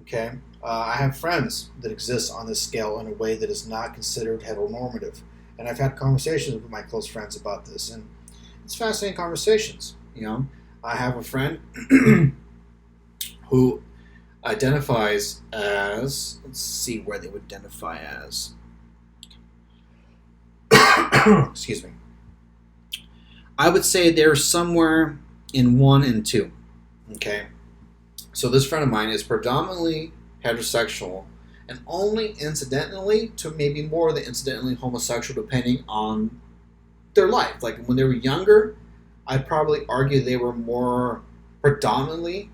Okay, I have friends that exist on this scale in a way that is not considered heteronormative, and I've had conversations with my close friends about this, and it's fascinating conversations. I have a friend who identifies as, let's see where they would identify as. Excuse me. I would say they're somewhere in 1 and 2. Okay. So this friend of mine is predominantly heterosexual and only incidentally to maybe more than incidentally homosexual depending on their life. Like when they were younger, I'd probably argue they were more predominantly,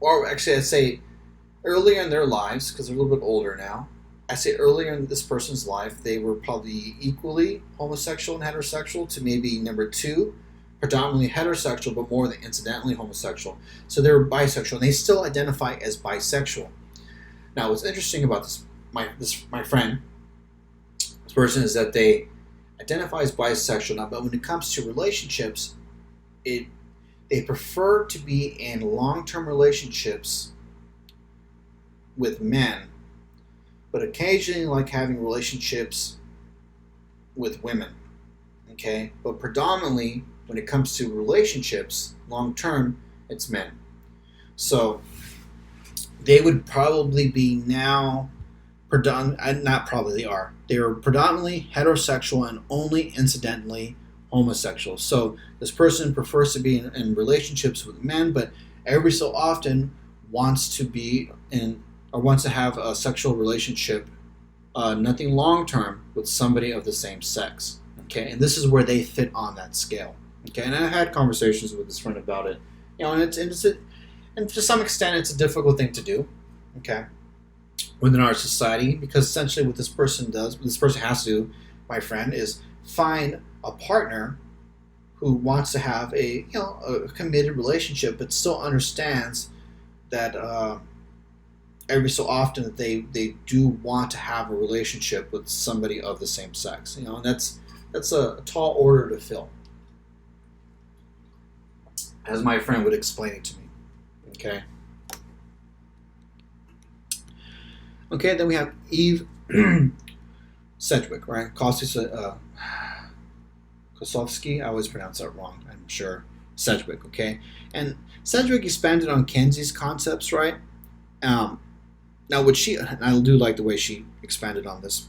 or actually I'd say earlier in their lives, because they're a little bit older now, I'd say earlier in this person's life, they were probably equally homosexual and heterosexual to maybe number 2, predominantly heterosexual, but more than incidentally homosexual. So they're bisexual, and they still identify as bisexual. Now, what's interesting about my friend, this person, is that they identify as bisexual now, but when it comes to relationships, they prefer to be in long-term relationships with men, but occasionally like having relationships with women. Okay, but predominantly when it comes to relationships, long-term, it's men. So they would probably be now not probably, they are. They are predominantly heterosexual and only incidentally homosexual. So this person prefers to be in relationships with men, but every so often wants to be in or wants to have a sexual relationship, nothing long term, with somebody of the same sex. Okay, and this is where they fit on that scale. Okay, and I had conversations with this friend about it. And to some extent, it's a difficult thing to do. Okay, within our society, because essentially what this person has to do, my friend, is find a partner who wants to have a committed relationship, but still understands that every so often that they do want to have a relationship with somebody of the same sex. And that's a tall order to fill, as my friend would explain it to me. Okay. Okay, then we have Eve Sedgwick, right? Kosofsky, I always pronounce that wrong, I'm sure. Sedgwick, okay? And Sedgwick expanded on Kenzie's concepts, right? Now, I do like the way she expanded on this.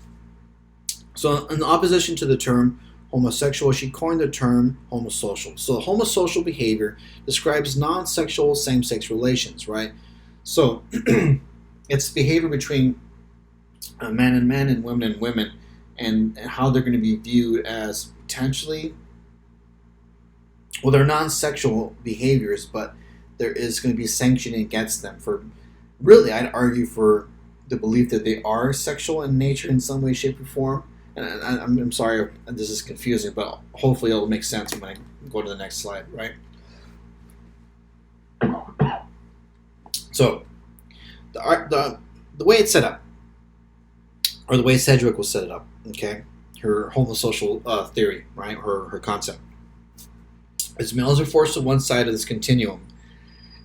So, in opposition to the term homosexual, she coined the term homosocial. So, homosocial behavior describes non-sexual same-sex relations, right? So, it's behavior between men and men and women, and how they're going to be viewed as potentially, well, they're non-sexual behaviors, but there is going to be sanctioning against them for, really, I'd argue for the belief that they are sexual in nature in some way, shape, or form. And I'm sorry if this is confusing, but hopefully it'll make sense when I go to the next slide, right? So, the way it's set up, or the way Sedgwick will set it up, okay, her homosocial theory, right, her concept, is males are forced to one side of this continuum,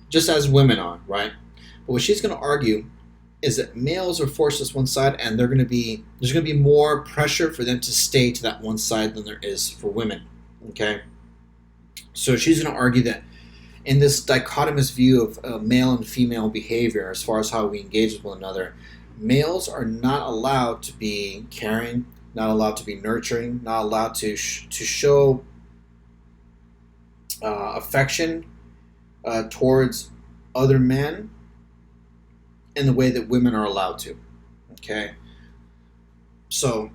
just as women are, right? But what she's going to argue is that males are forced to one side, and there's going to be more pressure for them to stay to that one side than there is for women, okay? So she's going to argue that in this dichotomous view of male and female behavior, as far as how we engage with one another, males are not allowed to be caring, not allowed to be nurturing, not allowed to show affection towards other men in the way that women are allowed to. Okay? So,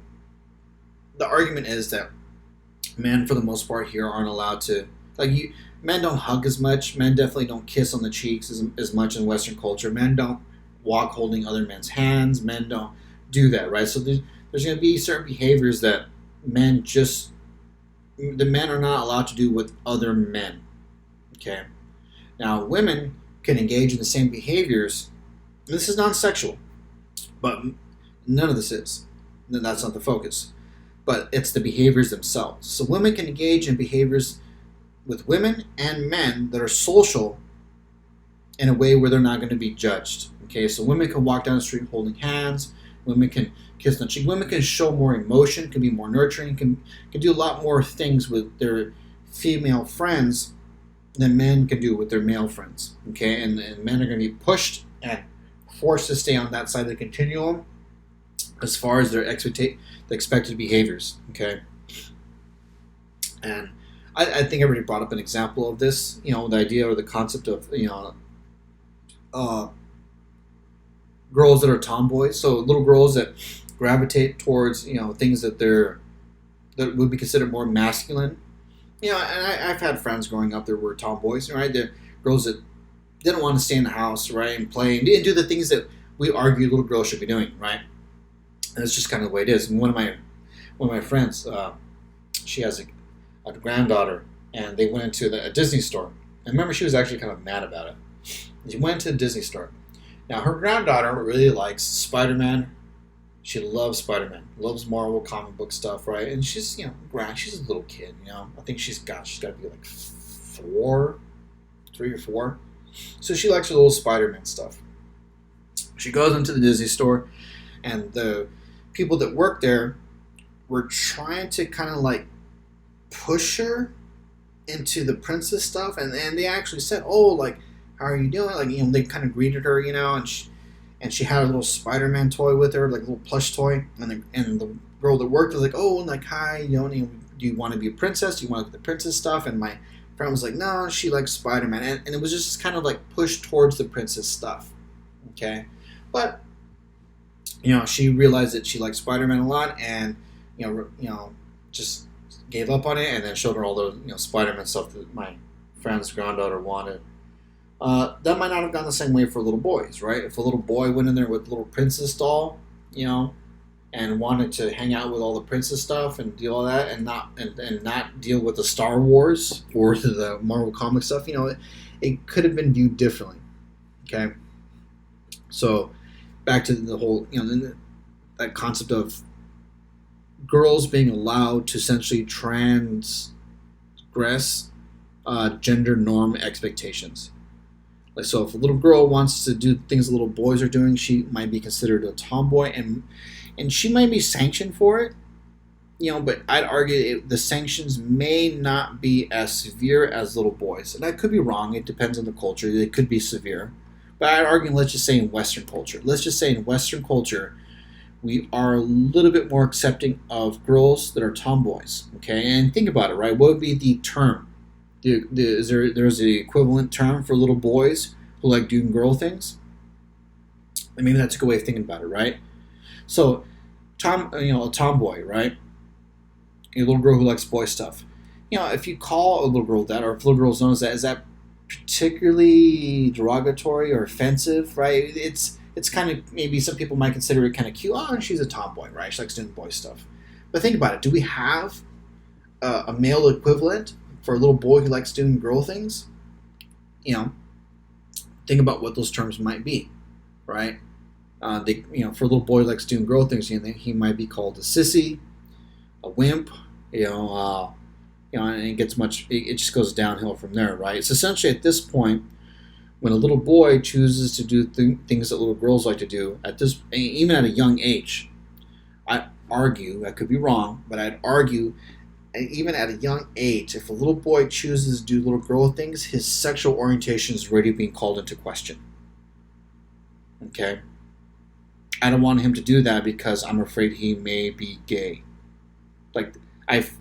the argument is that men, for the most part here, aren't allowed to, men don't hug as much, men definitely don't kiss on the cheeks as much in Western culture, men don't walk holding other men's hands, men don't do that, right? So there's going to be certain behaviors that the men are not allowed to do with other men, okay? Now, women can engage in the same behaviors. This is non-sexual, but none of this is. That's not the focus. But it's the behaviors themselves. So women can engage in behaviors with women and men that are social in a way where they're not going to be judged. Okay, so women can walk down the street holding hands. Women can kiss on the cheek. Women can show more emotion, can be more nurturing, can do a lot more things with their female friends than men can do with their male friends. Okay, and men are going to be pushed and forced to stay on that side of the continuum as far as their expected behaviors. Okay, and I think I already brought up an example of this. The idea or the concept of girls that are tomboys, so little girls that gravitate towards things that would be considered more masculine. And I've had friends growing up that were tomboys, right? They're girls that didn't want to stay in the house, right, and play and do the things that we argue little girls should be doing, right? And it's just kind of the way it is. And one of my friends, she has a granddaughter, and they went into a Disney store. And remember, she was actually kind of mad about it. She went to the Disney store. Now, her granddaughter really likes Spider-Man. She loves Spider-Man, loves Marvel comic book stuff, right? And she's, she's a little kid, I think she's got to be like 3 or 4. So she likes her little Spider-Man stuff. She goes into the Disney store, and the people that work there were trying to kind of like push her into the princess stuff, and they actually said, "Oh, like, how are you doing?" Like, they kind of greeted her, and she had a little Spider-Man toy with her, like a little plush toy, and the girl that worked was like, "Oh, like, hi, do you want to be a princess? Do you want to get the princess stuff?" And my friend was like, "No, she likes Spider-Man," and it was just kind of like pushed towards the princess stuff, okay, but she realized that she liked Spider-Man a lot, and just gave up on it, and then showed her all the Spider-Man stuff that my friend's granddaughter wanted. That might not have gone the same way for little boys, right? If a little boy went in there with a little princess doll, and wanted to hang out with all the princess stuff and do all that, and not deal with the Star Wars or the Marvel comic stuff, it could have been viewed differently. Okay, so back to the whole, that concept of girls being allowed to essentially transgress gender norm expectations. Like, so if a little girl wants to do things little boys are doing, she might be considered a tomboy, and she might be sanctioned for it, but I'd argue the sanctions may not be as severe as little boys. And I could be wrong. It depends on the culture. It could be severe. But I'd argue, let's just say in Western culture. We are a little bit more accepting of girls that are tomboys. Okay, and think about it, right? What would be the term? There's the equivalent term for little boys who like doing girl things? I mean, that's a good way of thinking about it, right? So, a tomboy, right? A little girl who likes boy stuff. If you call a little girl that, or if a little girl's known as that, is that particularly derogatory or offensive, right? It's kind of, maybe some people might consider it kind of cute. Oh, she's a tomboy, right? She likes doing boy stuff. But think about it. Do we have a male equivalent for a little boy who likes doing girl things? Think about what those terms might be, right? For a little boy who likes doing girl things, he might be called a sissy, a wimp, and it just goes downhill from there, right? So essentially, at this point, when a little boy chooses to do things that little girls like to do, even at a young age, I argue, I could be wrong, but I'd argue, even at a young age, if a little boy chooses to do little girl things, his sexual orientation is already being called into question. Okay? I don't want him to do that because I'm afraid he may be gay. Like, I've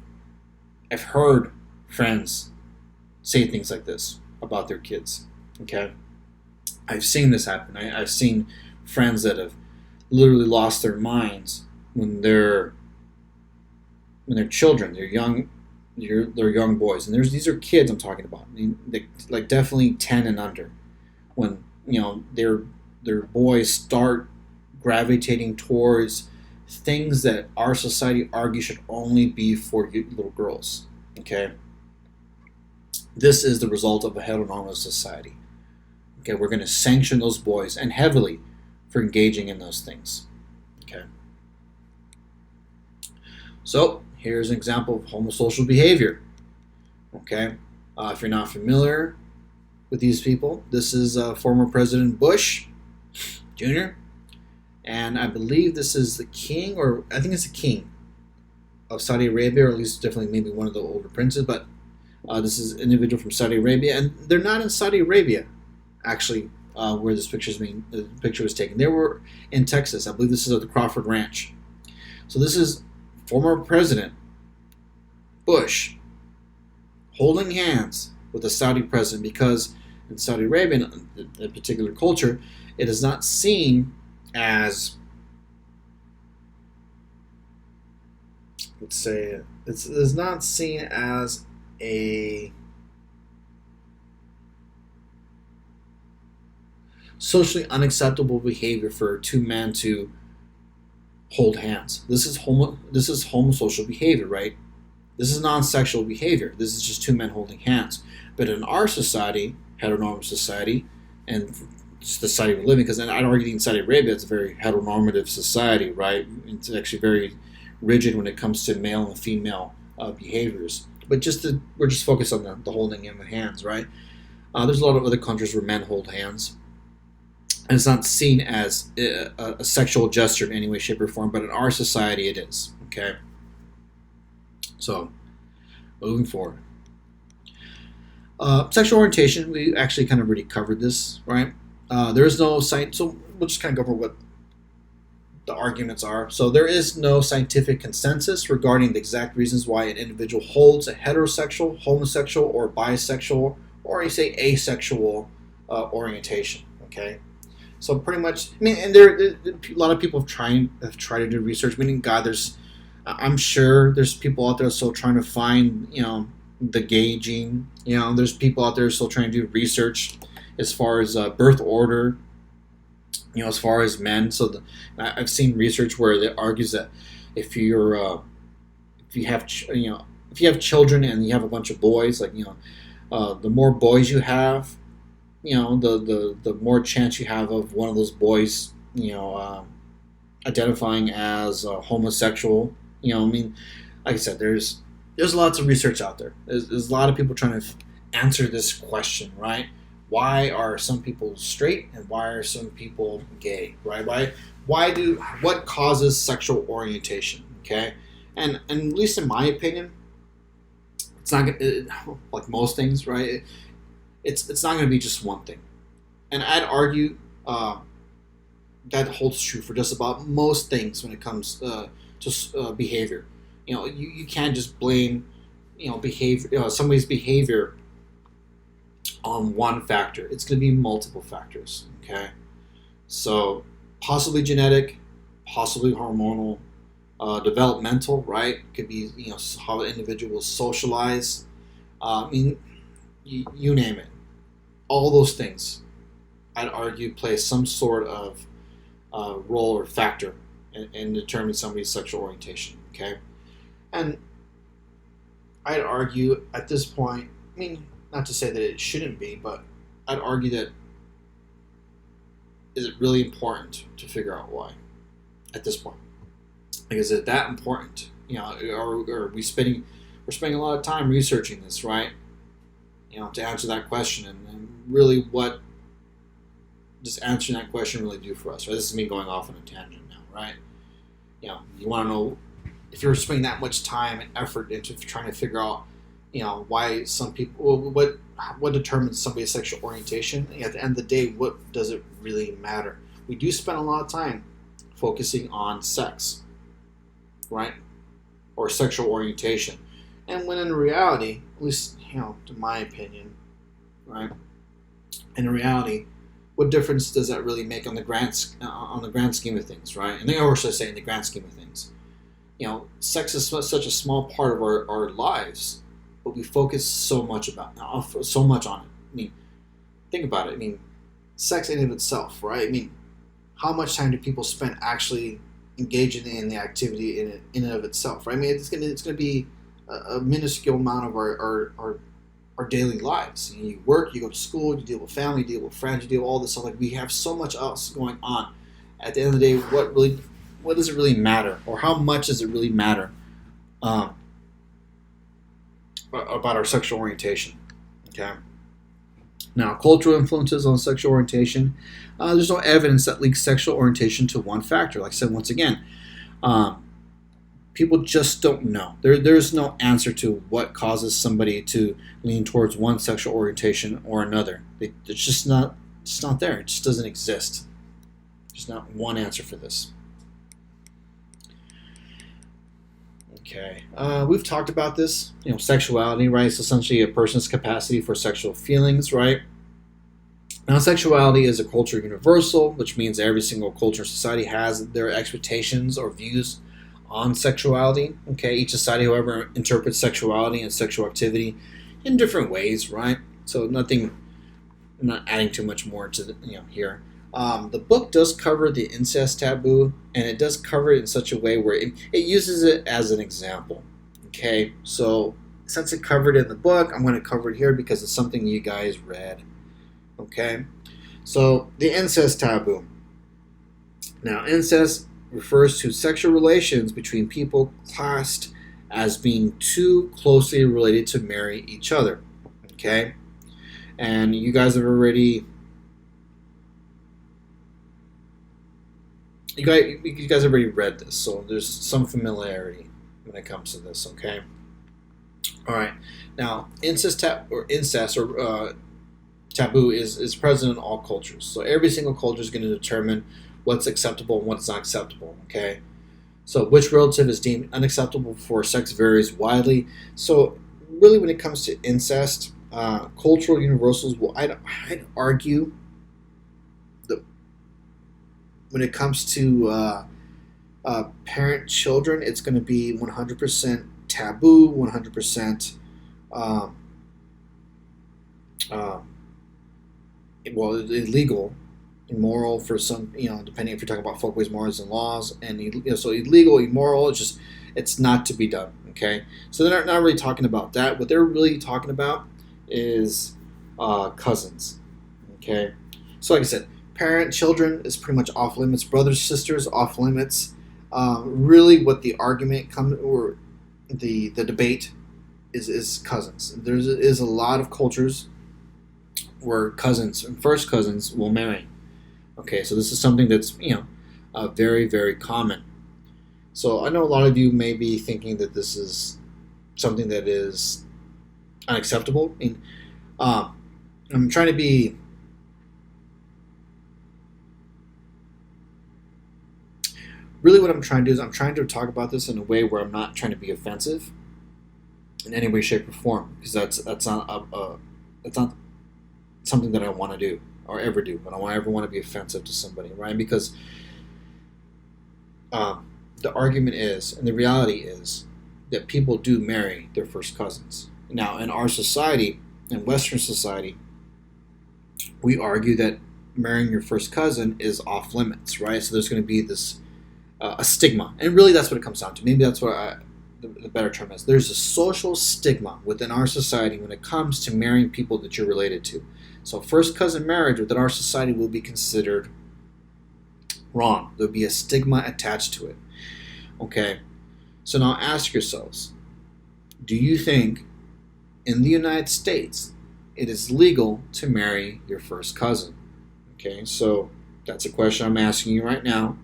heard friends say things like this about their kids. Okay, I've seen this happen. I've seen friends that have literally lost their minds when they're children. They're young boys, and these are kids I'm talking about. They, like, definitely 10 and under. When their boys start gravitating towards things that our society argues should only be for little girls. Okay, this is the result of a heteronormative society. Okay, we're going to sanction those boys, and heavily, for engaging in those things. Okay. So here's an example of homosocial behavior. Okay, if you're not familiar with these people, this is former President Bush Jr. And I believe this is the king, or I think it's the king of Saudi Arabia, or at least definitely maybe one of the older princes. But this is an individual from Saudi Arabia, and they're not in Saudi Arabia, actually, where the picture was taken. They were in Texas. I believe this is at the Crawford Ranch. So this is former President Bush holding hands with a Saudi president, because in Saudi Arabia, in a particular culture, it is not seen as, let's say, it's not seen as a socially unacceptable behavior for two men to hold hands. This is homosocial behavior, right? This is non-sexual behavior. This is just two men holding hands. But in our society, heteronormative society, and the society we live in, because I'd argue in Saudi Arabia, it's a very heteronormative society, right? It's actually very rigid when it comes to male and female behaviors. But we're just focused on the holding in of hands, right? There's a lot of other countries where men hold hands, and it's not seen as a sexual gesture in any way, shape, or form. But in our society, it is. Okay. So, moving forward. Sexual orientation, we actually kind of already covered this, right? There is no science, so we'll just kind of go over what the arguments are. So there is no scientific consensus regarding the exact reasons why an individual holds a heterosexual, homosexual, or bisexual, or you say asexual orientation, okay? So pretty much, I mean, and a lot of people have tried to do research, meaning, God, I'm sure there's people out there still trying to find, the gay gene. There's people out there still trying to do research as far as birth order, as far as men. So I've seen research where it argues that if you have children and you have a bunch of boys, like the more boys you have, the more chance you have of one of those boys, identifying as homosexual. Like I said, there's lots of research out there. There's a lot of people trying to answer this question, right? Why are some people straight and why are some people gay, right? What causes sexual orientation, okay? And at least in my opinion, it's not like most things, right? It's not going to be just one thing. And I'd argue that holds true for just about most things when it comes to behavior. You can't just blame somebody's behavior on one factor. It's going to be multiple factors. Okay, so possibly genetic, possibly hormonal, developmental. Right, could be how individuals socialize. You name it. All those things, I'd argue, play some sort of role or factor in determining somebody's sexual orientation. Okay. And I'd argue at this point, not to say that it shouldn't be, but I'd argue that is it really important to figure out why at this point? Like, is it that important? Are we spending a lot of time researching this, right? To answer that question, and really what does answering that question really do for us, right? This is me going off on a tangent now, right? You want to know if you're spending that much time and effort into trying to figure out, why some people, what determines somebody's sexual orientation. At the end of the day, what does it really matter? We do spend a lot of time focusing on sex, right? Or sexual orientation. And when in reality, at least, to my opinion, right? In reality, what difference does that really make on the grand scheme of things, right? And they also say in the grand scheme of things. Sex is such a small part of our lives, but we focus so much on it. Think about it. Sex in and of itself, right? How much time do people spend actually engaging in the activity in and of itself, right? It's gonna be a minuscule amount of our daily lives. You work, you go to school, you deal with family, you deal with friends, you deal with all this stuff. Like, we have so much else going on. At the end of the day, what does it really matter, or how much does it really matter about our sexual orientation? Okay. Now, cultural influences on sexual orientation. There's no evidence that links sexual orientation to one factor. Like I said, once again, people just don't know. There's no answer to what causes somebody to lean towards one sexual orientation or another. It's just not there. It just doesn't exist. There's not one answer for this. Okay, we've talked about this. Sexuality, right? It's essentially a person's capacity for sexual feelings, right? Now, sexuality is a culture universal, which means every single culture or society has their expectations or views on sexuality. Okay, each society, however, interprets sexuality and sexual activity in different ways, right? So I'm not adding too much more to here. The book does cover the incest taboo, and it does cover it in such a way where it uses it as an example. Okay, so since it covered in the book, I'm going to cover it here because it's something you guys read. Okay, so the incest taboo. Now, incest refers to sexual relations between people classed as being too closely related to marry each other. Okay, and you guys already read this, so there's some familiarity when it comes to this. Okay, all right. Now, incest or taboo is present in all cultures. So every single culture is going to determine what's acceptable and what's not acceptable. Okay, so which relative is deemed unacceptable for sex varies widely. So really, when it comes to incest, cultural universals, well, I'd argue that when it comes to parent children, it's going to be 100% taboo, 100% illegal, immoral for some, depending if you're talking about folkways, morals, and laws, and so illegal, immoral, it's not to be done. Okay, so they're not really talking about that. What they're really talking about is cousins. Okay, so like I said, parent children is pretty much off limits. Brothers sisters off limits. Really, what the argument or the debate is cousins. There is a lot of cultures where cousins and first cousins will marry. Okay, so this is something that's very, very common. So I know a lot of you may be thinking that this is something that is unacceptable. And I'm trying to be really what I'm trying to do is I'm trying to talk about this in a way where I'm not trying to be offensive in any way, shape, or form, because that's not something that I want to do or ever do. I don't ever want to be offensive to somebody, right? Because the argument is, and the reality is, that people do marry their first cousins. Now, in our society, in Western society, we argue that marrying your first cousin is off limits, right? So there's going to be this a stigma, and really that's what it comes down to. Maybe that's what the better term is. There's a social stigma within our society when it comes to marrying people that you're related to. So first cousin marriage within our society will be considered wrong. There'll be a stigma attached to it. Okay, so now ask yourselves, do you think in the United States it is legal to marry your first cousin? Okay, so that's a question I'm asking you right now.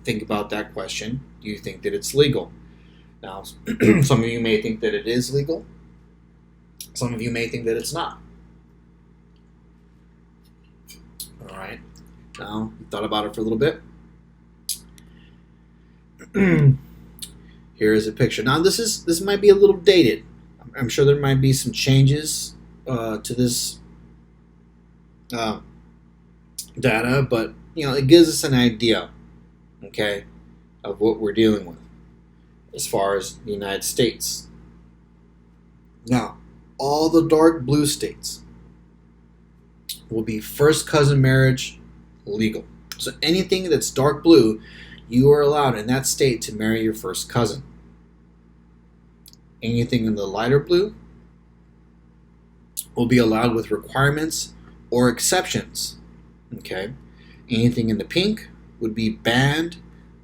Think about that question. Do you think that it's legal? Now, some of you may think that it is legal. Some of you may think that it's not. All right. Now, you thought about it for a little bit. Here is a picture. Now, this might be a little dated. I'm sure there might be some changes to this data, but it gives us an idea, okay, of what we're dealing with as far as the United States. Now, all the dark blue states will be first cousin marriage legal. So anything that's dark blue, you are allowed in that state to marry your first cousin. Anything in the lighter blue will be allowed with requirements or exceptions. Okay. Anything in the pink would be banned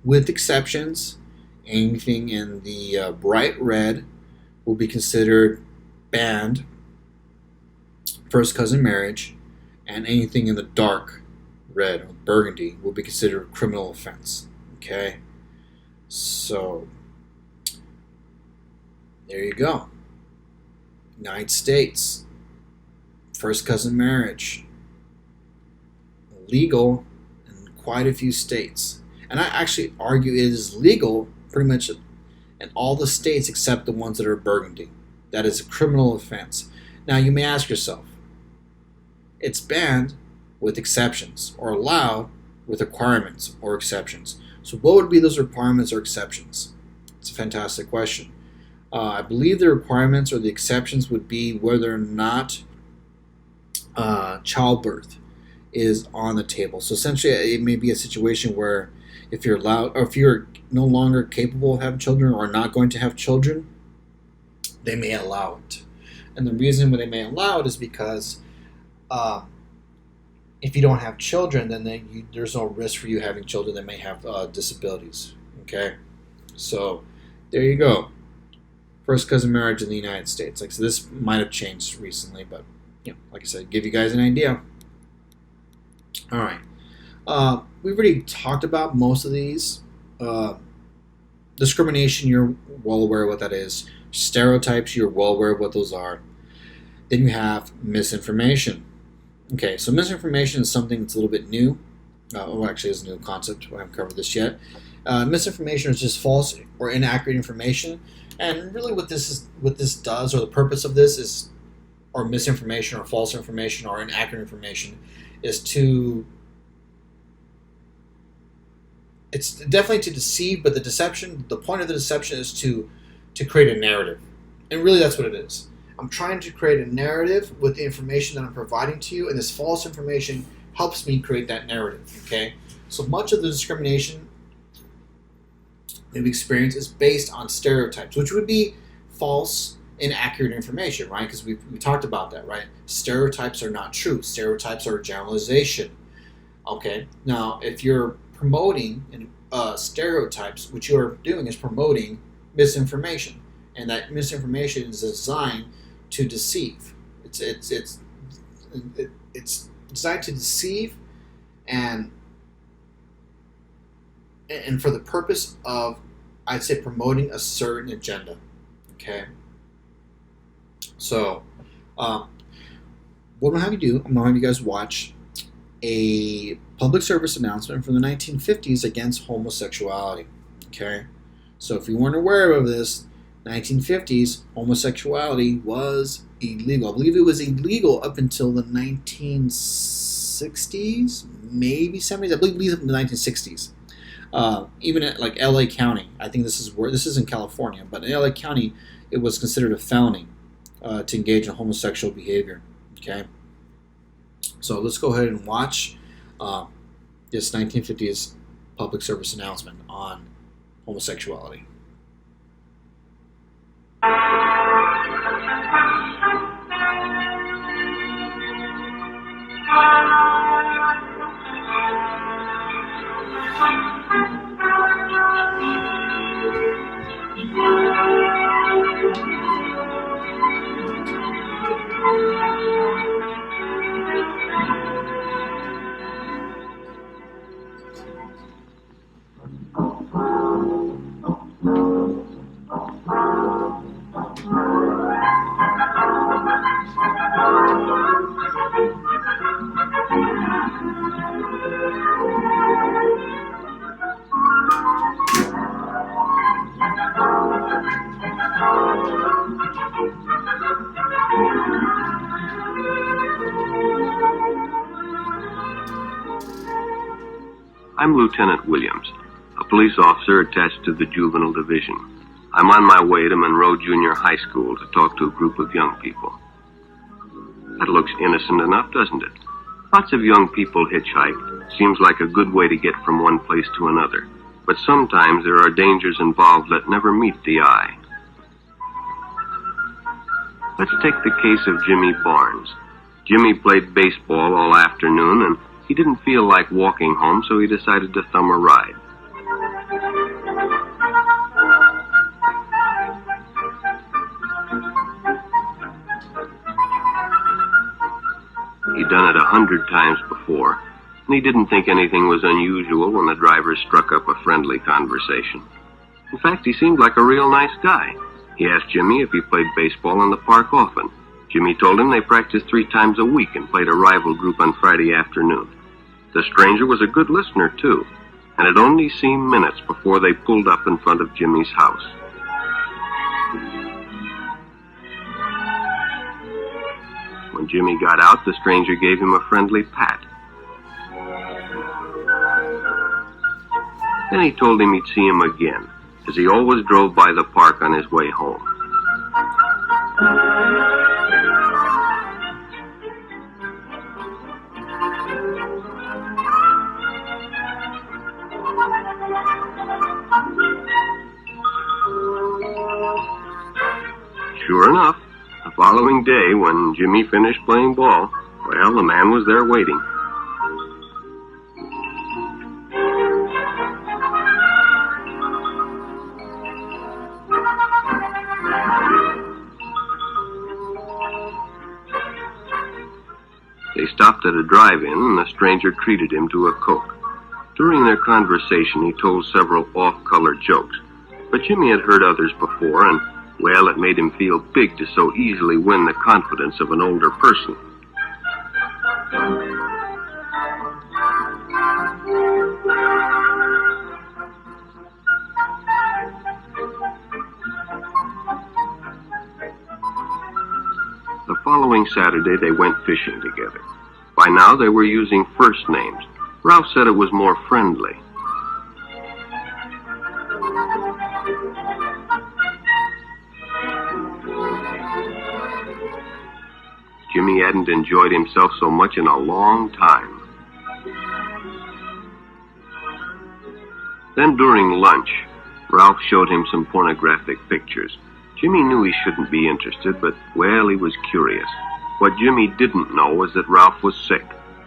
with exceptions. Anything in the bright red will be considered banned, first cousin marriage, and anything in the dark red or burgundy will be considered a criminal offense. Okay, so there you go. United States, first cousin marriage, legal in quite a few states. And I actually argue it is legal pretty much in all the states except the ones that are burgundy. That is a criminal offense. Now you may ask yourself, it's banned with exceptions or allowed with requirements or exceptions. So what would be those requirements or exceptions? It's a fantastic question. I believe the requirements or the exceptions would be whether or not childbirth is on the table. So essentially it may be a situation where if you're allowed, or if you're no longer capable of having children or not going to have children, they may allow it. And the reason why they may allow it is because if you don't have children, then there's no risk for you having children that may have disabilities. Okay, so there you go. First cousin marriage in the United States. Like, so this might have changed recently, but like I said, give you guys an idea. All right, we've already talked about most of these. Discrimination, you're well aware of what that is. Stereotypes, you're well aware of what those are. Then you have misinformation. Okay, so misinformation is something that's a little bit new. Actually, it's a new concept. I haven't covered this yet. Misinformation is just false or inaccurate information, and really, what this does, or the purpose of this is, or misinformation, or false information, or inaccurate information, is it's definitely to deceive, but the point of the deception is to create a narrative, and really, that's what it is. I'm trying to create a narrative with the information that I'm providing to you, and this false information helps me create that narrative, okay? So much of the discrimination that we experience is based on stereotypes, which would be false, inaccurate information, right? Because we talked about that, right? Stereotypes are not true. Stereotypes are a generalization, okay? Now, if you're promoting stereotypes, what you're doing is promoting misinformation, and that misinformation is designed to deceive. It's designed to deceive, and for the purpose of, I'd say, promoting a certain agenda. Okay. So, what I'm gonna have you do, I'm gonna have you guys watch a public service announcement from the 1950s against homosexuality. Okay. So, if you weren't aware of this, 1950s, homosexuality was illegal. I believe it was illegal up until the 1960s, maybe 70s. I believe it was up in the 1960s. Even at like LA County, I think this is in California, but in LA County, it was considered a felony to engage in homosexual behavior. Okay, so let's go ahead and watch this 1950s public service announcement on homosexuality. I'm Lieutenant Williams, a police officer attached to the Juvenile Division. I'm on my way to Monroe Junior High School to talk to a group of young people. That looks innocent enough, doesn't it? Lots of young people hitchhike. Seems like a good way to get from one place to another. But sometimes there are dangers involved that never meet the eye. Let's take the case of Jimmy Barnes. Jimmy played baseball all afternoon, and he didn't feel like walking home, so he decided to thumb a ride. He'd done it 100 times before, and he didn't think anything was unusual when the driver struck up a friendly conversation. In fact, he seemed like a real nice guy. He asked Jimmy if he played baseball in the park often. Jimmy told him they practiced 3 times a week and played a rival group on Friday afternoon. The stranger was a good listener, too, and it only seemed minutes before they pulled up in front of Jimmy's house. When Jimmy got out, the stranger gave him a friendly pat. Then he told him he'd see him again, as he always drove by the park on his way home. Sure enough, the following day, when Jimmy finished playing ball, well, the man was there waiting. They stopped at a drive-in, and the stranger treated him to a Coke. During their conversation, he told several off-color jokes, but Jimmy had heard others before, and, well, it made him feel big to so easily win the confidence of an older person. The following Saturday, they went fishing together. By now, they were using first names. Ralph said it was more friendly. Jimmy hadn't enjoyed himself so much in a long time. Then during lunch, Ralph showed him some pornographic pictures. Jimmy knew he shouldn't be interested, but, well, he was curious. What Jimmy didn't know was that Ralph was sick,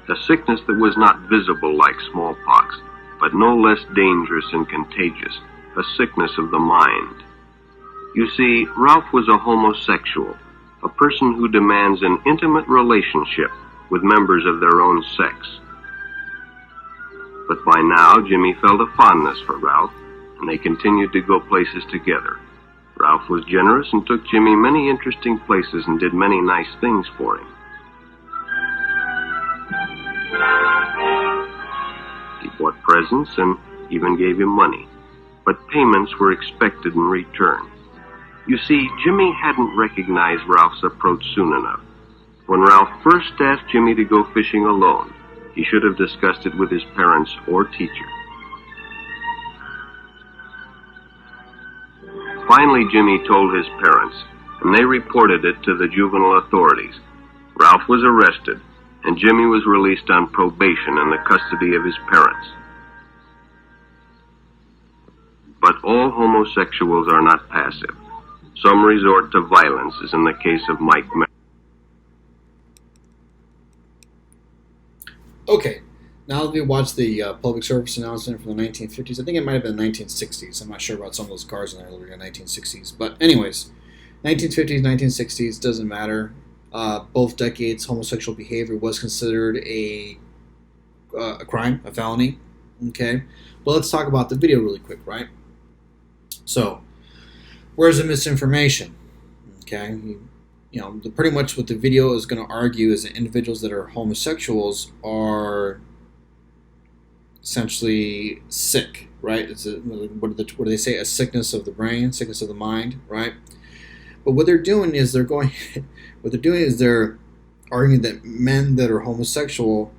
a sickness that was not visible like smallpox, but no less dangerous and contagious, a sickness of the mind. You see, Ralph was a homosexual, a person who demands an intimate relationship with members of their own sex. But by now, Jimmy felt a fondness for Ralph, and they continued to go places together. Ralph was generous and took Jimmy many interesting places and did many nice things for him. He bought presents and even gave him money, but payments were expected in return. You see, Jimmy hadn't recognized Ralph's approach soon enough. When Ralph first asked Jimmy to go fishing alone, he should have discussed it with his parents or teacher. Finally, Jimmy told his parents, and they reported it to the juvenile authorities. Ralph was arrested, and Jimmy was released on probation in the custody of his parents. But all homosexuals are not passive. Some resort to violence, as in the case of Mike. Okay, now that we watched the public service announcement from the 1950s, I think it might have been the 1960s. I'm not sure about some of those cars in the earlier 1960s. But anyways, 1950s, 1960s, doesn't matter. Both decades, homosexual behavior was considered a crime, a felony. Okay, but let's talk about the video really quick, right? So, where's the misinformation? Okay, pretty much what the video is going to argue is that individuals that are homosexuals are essentially sick, right? What do they say? A sickness of the brain, sickness of the mind, right? But what they're doing is they're arguing that men that are homosexual,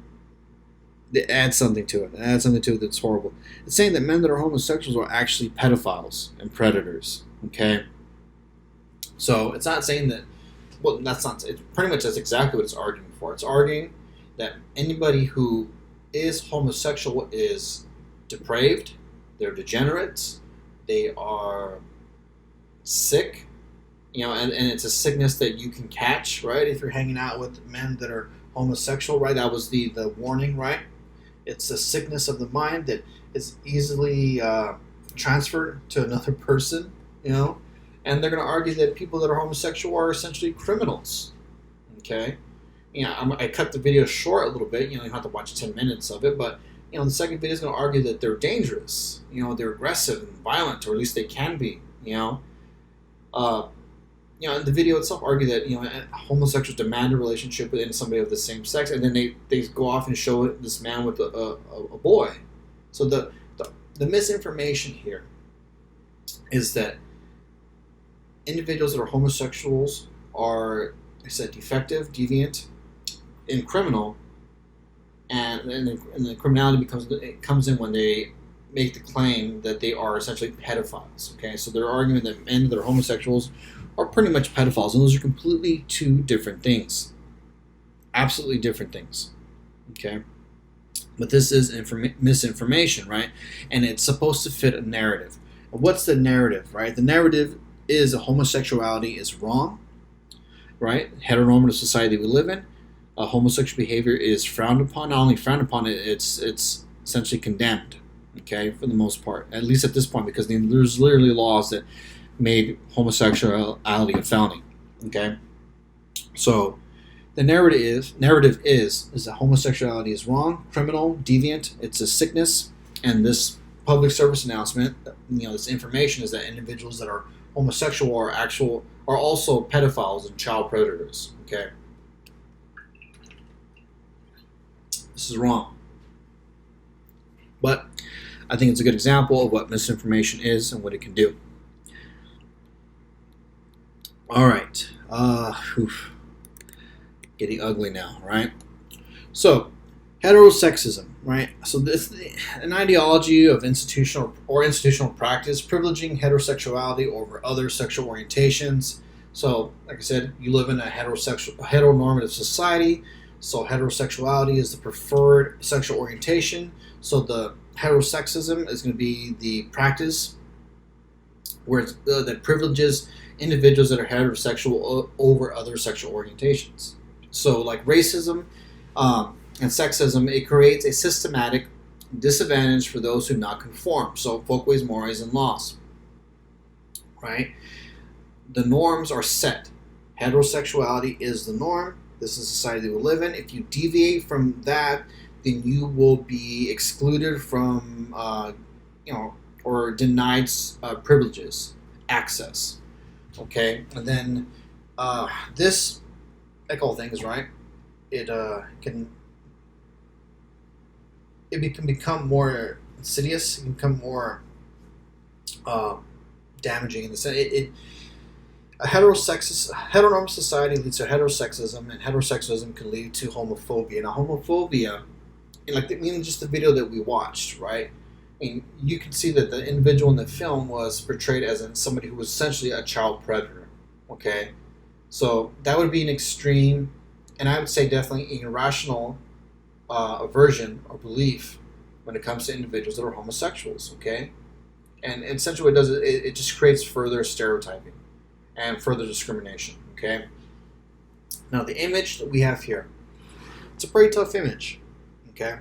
they add something to it. They add something to it that's horrible. It's saying that men that are homosexuals are actually pedophiles and predators. Okay, so it's not saying that. Well, that's not. It's pretty much that's exactly what it's arguing for. It's arguing that anybody who is homosexual is depraved. They're degenerates. They are sick. And it's a sickness that you can catch, right? If you're hanging out with men that are homosexual, right? That was the warning, right? It's a sickness of the mind that is easily transferred to another person, and they're going to argue that people that are homosexual are essentially criminals, okay? I cut the video short a little bit, you don't have to watch 10 minutes of it, but, the second video is going to argue that they're dangerous, they're aggressive and violent, or at least they can be, and the video itself argue that, homosexuals demand a relationship with somebody of the same sex, and then they go off and show this man with a boy. So the misinformation here is that individuals that are homosexuals are, like I said, defective, deviant, and criminal, and the criminality comes in when they make the claim that they are essentially pedophiles. Okay, so they're arguing that men that are homosexuals are pretty much pedophiles, and those are completely two different things, absolutely different things. Okay, but this is misinformation, right? And it's supposed to fit a narrative. And what's the narrative, right? The narrative is that homosexuality is wrong, right? Heteronormative society we live in, homosexual behavior is frowned upon. Not only frowned upon, it's essentially condemned, okay, for the most part, at least at this point, because there's literally laws that made homosexuality a felony, okay? So the narrative is that homosexuality is wrong, criminal, deviant, it's a sickness, and this public service announcement, this information is that individuals that are homosexual are also pedophiles and child predators, okay? This is wrong. But I think it's a good example of what misinformation is and what it can do. All right. Getting ugly now, right? So, heterosexism, right? So this an ideology of institutional practice privileging heterosexuality over other sexual orientations. So, like I said, you live in a heteronormative society. So heterosexuality is the preferred sexual orientation. So the heterosexism is going to be the practice where that privileges individuals that are heterosexual over other sexual orientations. So like racism and sexism, it creates a systematic disadvantage for those who do not conform. So folkways, mores, and laws, right? The norms are set. Heterosexuality is the norm. This is the society we live in. If you deviate from that, then you will be excluded from, or denied privileges, access. Okay, and then this, like all things, right? It can become more insidious. It can become more damaging in the sense a heteronormative society leads to heterosexism, and heterosexism can lead to homophobia. Now, homophobia, just the video that we watched, right? I mean, you can see that the individual in the film was portrayed as somebody who was essentially a child predator. Okay, so that would be an extreme, and I would say definitely irrational aversion or belief when it comes to individuals that are homosexuals. Okay, and essentially what it does is it just creates further stereotyping and further discrimination, okay? Now, the image that we have here, it's a pretty tough image, okay?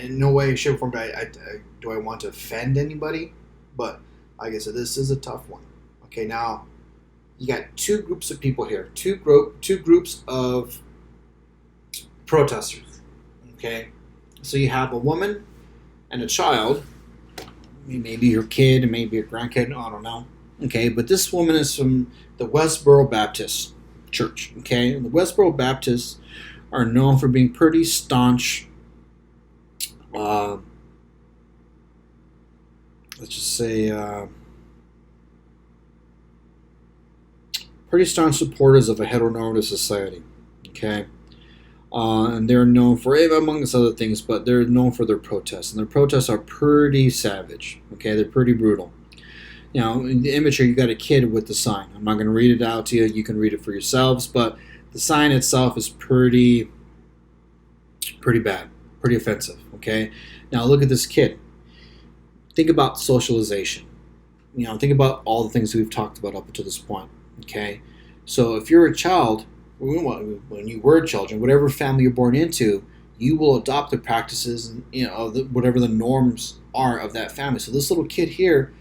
In no way, shape, or form do I want to offend anybody, but like I said, this is a tough one. Okay, now, you got two groups of people here, two groups of protesters, okay? So you have a woman and a child, maybe your kid, maybe your grandkid, I don't know. Okay, but this woman is from the Westboro Baptist Church. Okay, and the Westboro Baptists are known for being pretty staunch. Let's just say pretty staunch supporters of a heteronormative society. Okay, and they're known for, amongst other things, but they're known for their protests, and their protests are pretty savage. Okay, they're pretty brutal. In the image here, you got a kid with the sign. I'm not going to read it out to you. You can read it for yourselves. But the sign itself is pretty bad, pretty offensive. Okay. Now look at this kid. Think about socialization. Think about all the things we've talked about up until this point. Okay. So if you're a child, when you were children, whatever family you're born into, you will adopt the practices and whatever the norms are of that family. So this little kid here,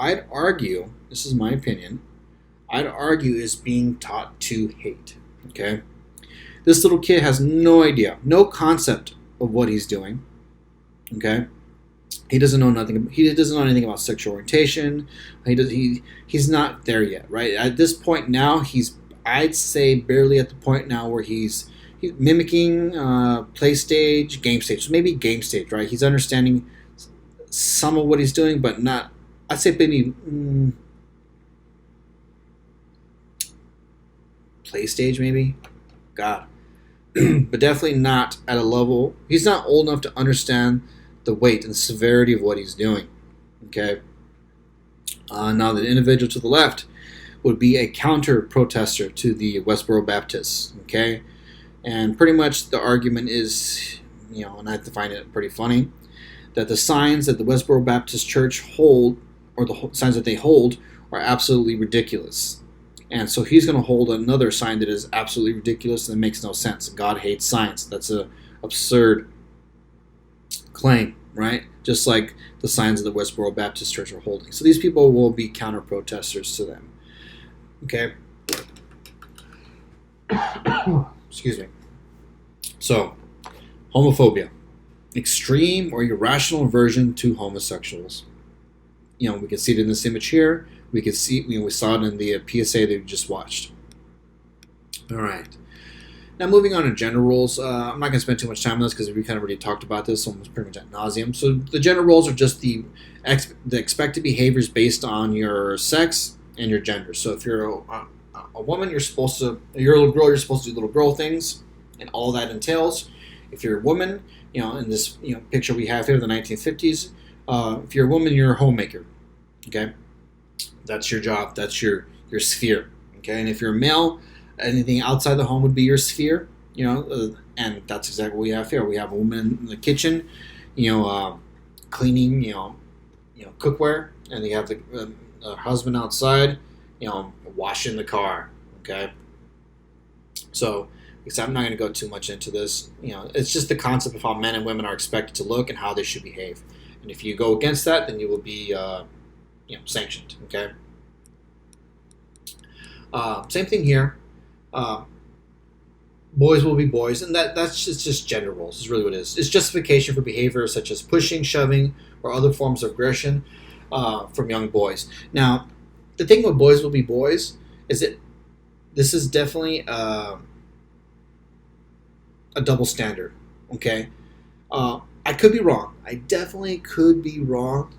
I'd argue, this is my opinion, is being taught to hate, okay? This little kid has no idea, no concept of what he's doing, okay? He doesn't know nothing. He doesn't know anything about sexual orientation. He's not there yet, right? At this point now, I'd say barely at the point now where he's mimicking play stage, game stage. So maybe game stage, right? He's understanding some of what he's doing, but not. I'd say maybe play stage, maybe. God. But definitely not at a level. He's not old enough to understand the weight and severity of what he's doing. Okay. Now, the individual to the left would be a counter-protester to the Westboro Baptists. Okay. And pretty much the argument is, and I find it pretty funny, that the signs that the Westboro Baptist Church hold or the signs that they hold are absolutely ridiculous. And so he's going to hold another sign that is absolutely ridiculous and makes no sense. God hates science. That's a absurd claim, right? Just like the signs of the Westboro Baptist Church are holding. So these people will be counter-protesters to them. Okay? Excuse me. So, homophobia. Extreme or irrational aversion to homosexuals. You know, we can see it in this image here. We can see, we saw it in the PSA that we just watched. All right. Now, moving on to gender roles. I'm not going to spend too much time on this because we kind of already talked about this almost pretty much ad nauseum. So the gender roles are just the expected behaviors based on your sex and your gender. So if you're a woman, you're a little girl, you're supposed to do little girl things, and all that entails. If you're a woman, you know, in this picture we have here, the 1950s, if you're a woman, you're a homemaker. Okay, that's your job. That's your sphere. Okay, and if you're a male, anything outside the home would be your sphere. You know, and that's exactly what we have here. We have a woman in the kitchen, cleaning, cookware, and you have the husband outside, washing the car. Okay, so. Because I'm not going to go too much into this. It's just the concept of how men and women are expected to look and how they should behave. And if you go against that, then you will be, sanctioned. Okay. Same thing here. Boys will be boys, and that's just gender roles. Is really what it is. It's justification for behavior such as pushing, shoving, or other forms of aggression from young boys. Now, the thing with boys will be boys is that this is definitely a double standard, okay? I could be wrong. I definitely could be wrong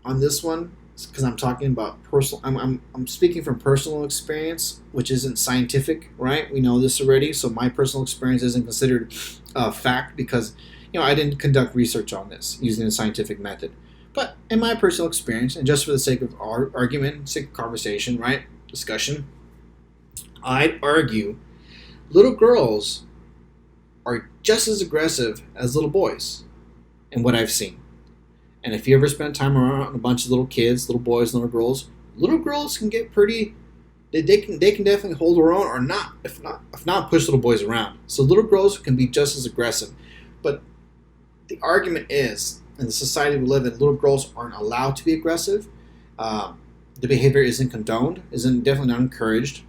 on this one because I'm talking about personal. I'm speaking from personal experience, which isn't scientific, right? We know this already. So my personal experience isn't considered fact because I didn't conduct research on this using a scientific method. But in my personal experience, and just for the sake of our argument, sake of conversation, right, discussion, I'd argue little girls are just as aggressive as little boys in what I've seen. And if you ever spend time around a bunch of little kids, little boys, little girls can get pretty, they can definitely hold their own or not, if not push little boys around. So little girls can be just as aggressive. But the argument is, in the society we live in, little girls aren't allowed to be aggressive. The behavior isn't condoned, isn't definitely not encouraged.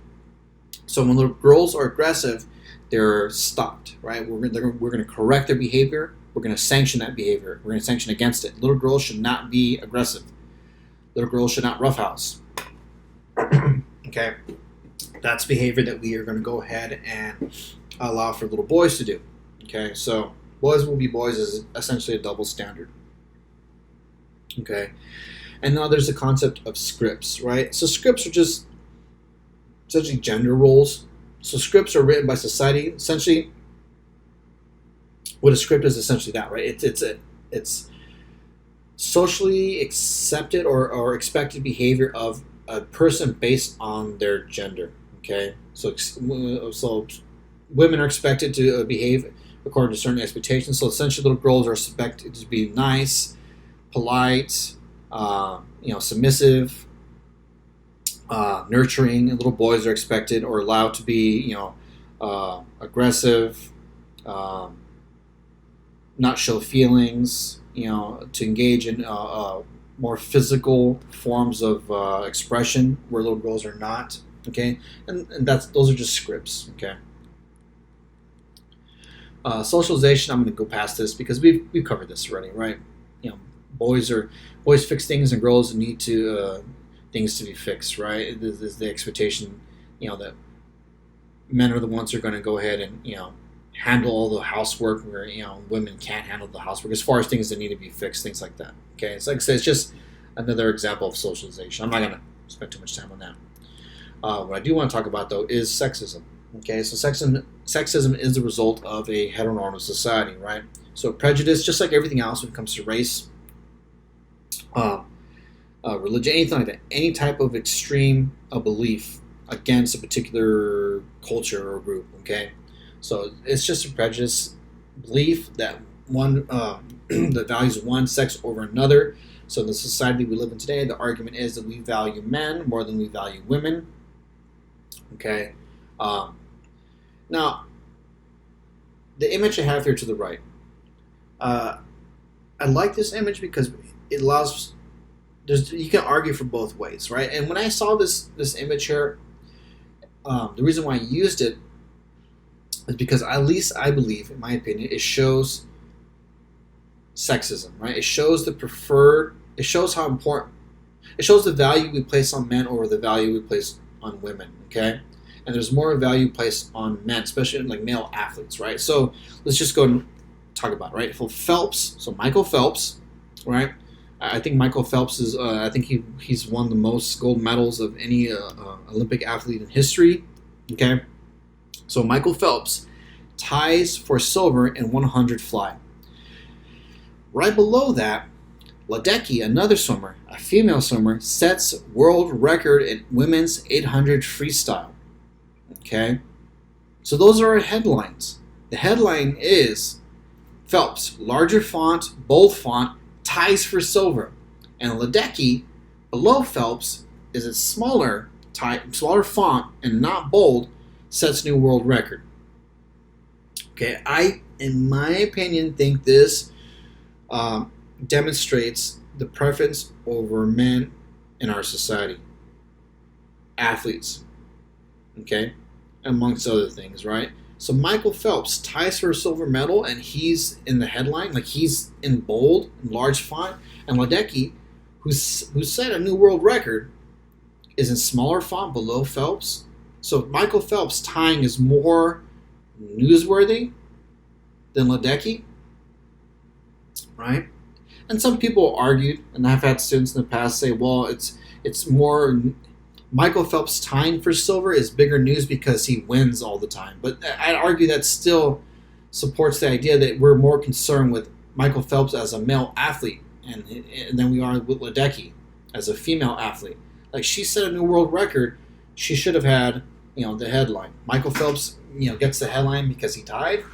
So when little girls are aggressive, they're stopped, right? We're going to correct their behavior. We're going to sanction that behavior. We're going to sanction against it. Little girls should not be aggressive. Little girls should not roughhouse. Okay? That's behavior that we are going to go ahead and allow for little boys to do. Okay? So boys will be boys is essentially a double standard. Okay? And now there's the concept of scripts, right? So scripts are just essentially gender roles. So scripts are written by society. Essentially, what a script is essentially that, right? It's socially accepted or expected behavior of a person based on their gender. Okay, so women are expected to behave according to certain expectations. So essentially, little girls are expected to be nice, polite, submissive. Nurturing, and little boys are expected or allowed to be, aggressive, not show feelings, to engage in more physical forms of expression where little girls are not. Okay, and those are just scripts. Okay. Socialization. I'm going to go past this because we've covered this already, right? Boys fix things and girls need to. Things to be fixed, right? This is the expectation, that men are the ones who are going to go ahead and, handle all the housework where, women can't handle the housework as far as things that need to be fixed, things like that. Okay, it's like I said, it's just another example of socialization. I'm not going to spend too much time on that. What I do want to talk about, though, is sexism. Okay, so sexism is the result of a heteronormative society, right? So prejudice, just like everything else when it comes to race, religion, anything like that, any type of extreme belief against a particular culture or group. Okay, so it's just a prejudice belief that one that values one sex over another. So in the society we live in today, the argument is that we value men more than we value women. Okay. Now, the image I have here to the right, I like this image because it allows. You can argue for both ways, right? And when I saw this image here, the reason why I used it is because, at least I believe, in my opinion, it shows sexism, right? It shows it shows how important, it shows the value we place on men over the value we place on women, okay? And there's more value placed on men, especially like male athletes, right? So let's just go and talk about it, right? So Michael Phelps, right? I think Michael Phelps is, I think he's won the most gold medals of any Olympic athlete in history, okay? So Michael Phelps ties for silver in 100 fly. Right below that, Ledecky, another swimmer, a female swimmer, sets world record in women's 800 freestyle. Okay? So those are our headlines. The headline is Phelps, larger font, bold font, ties for silver. And Ledecky, below Phelps, is a smaller font and not bold, sets new world record. Okay, I, in my opinion, think this demonstrates the preference over men in our society. Athletes. Okay? Amongst other things, right? So Michael Phelps ties for a silver medal, and he's in the headline, like he's in bold, in large font. And Ledecky, who set a new world record, is in smaller font below Phelps. So Michael Phelps tying is more newsworthy than Ledecky, right? And some people argued, and I've had students in the past say, well, it's more Michael Phelps tying for silver is bigger news because he wins all the time. But I'd argue that still supports the idea that we're more concerned with Michael Phelps as a male athlete and than we are with Ledecky as a female athlete. Like, she set a new world record, she should have had, the headline. Michael Phelps, gets the headline because he tied,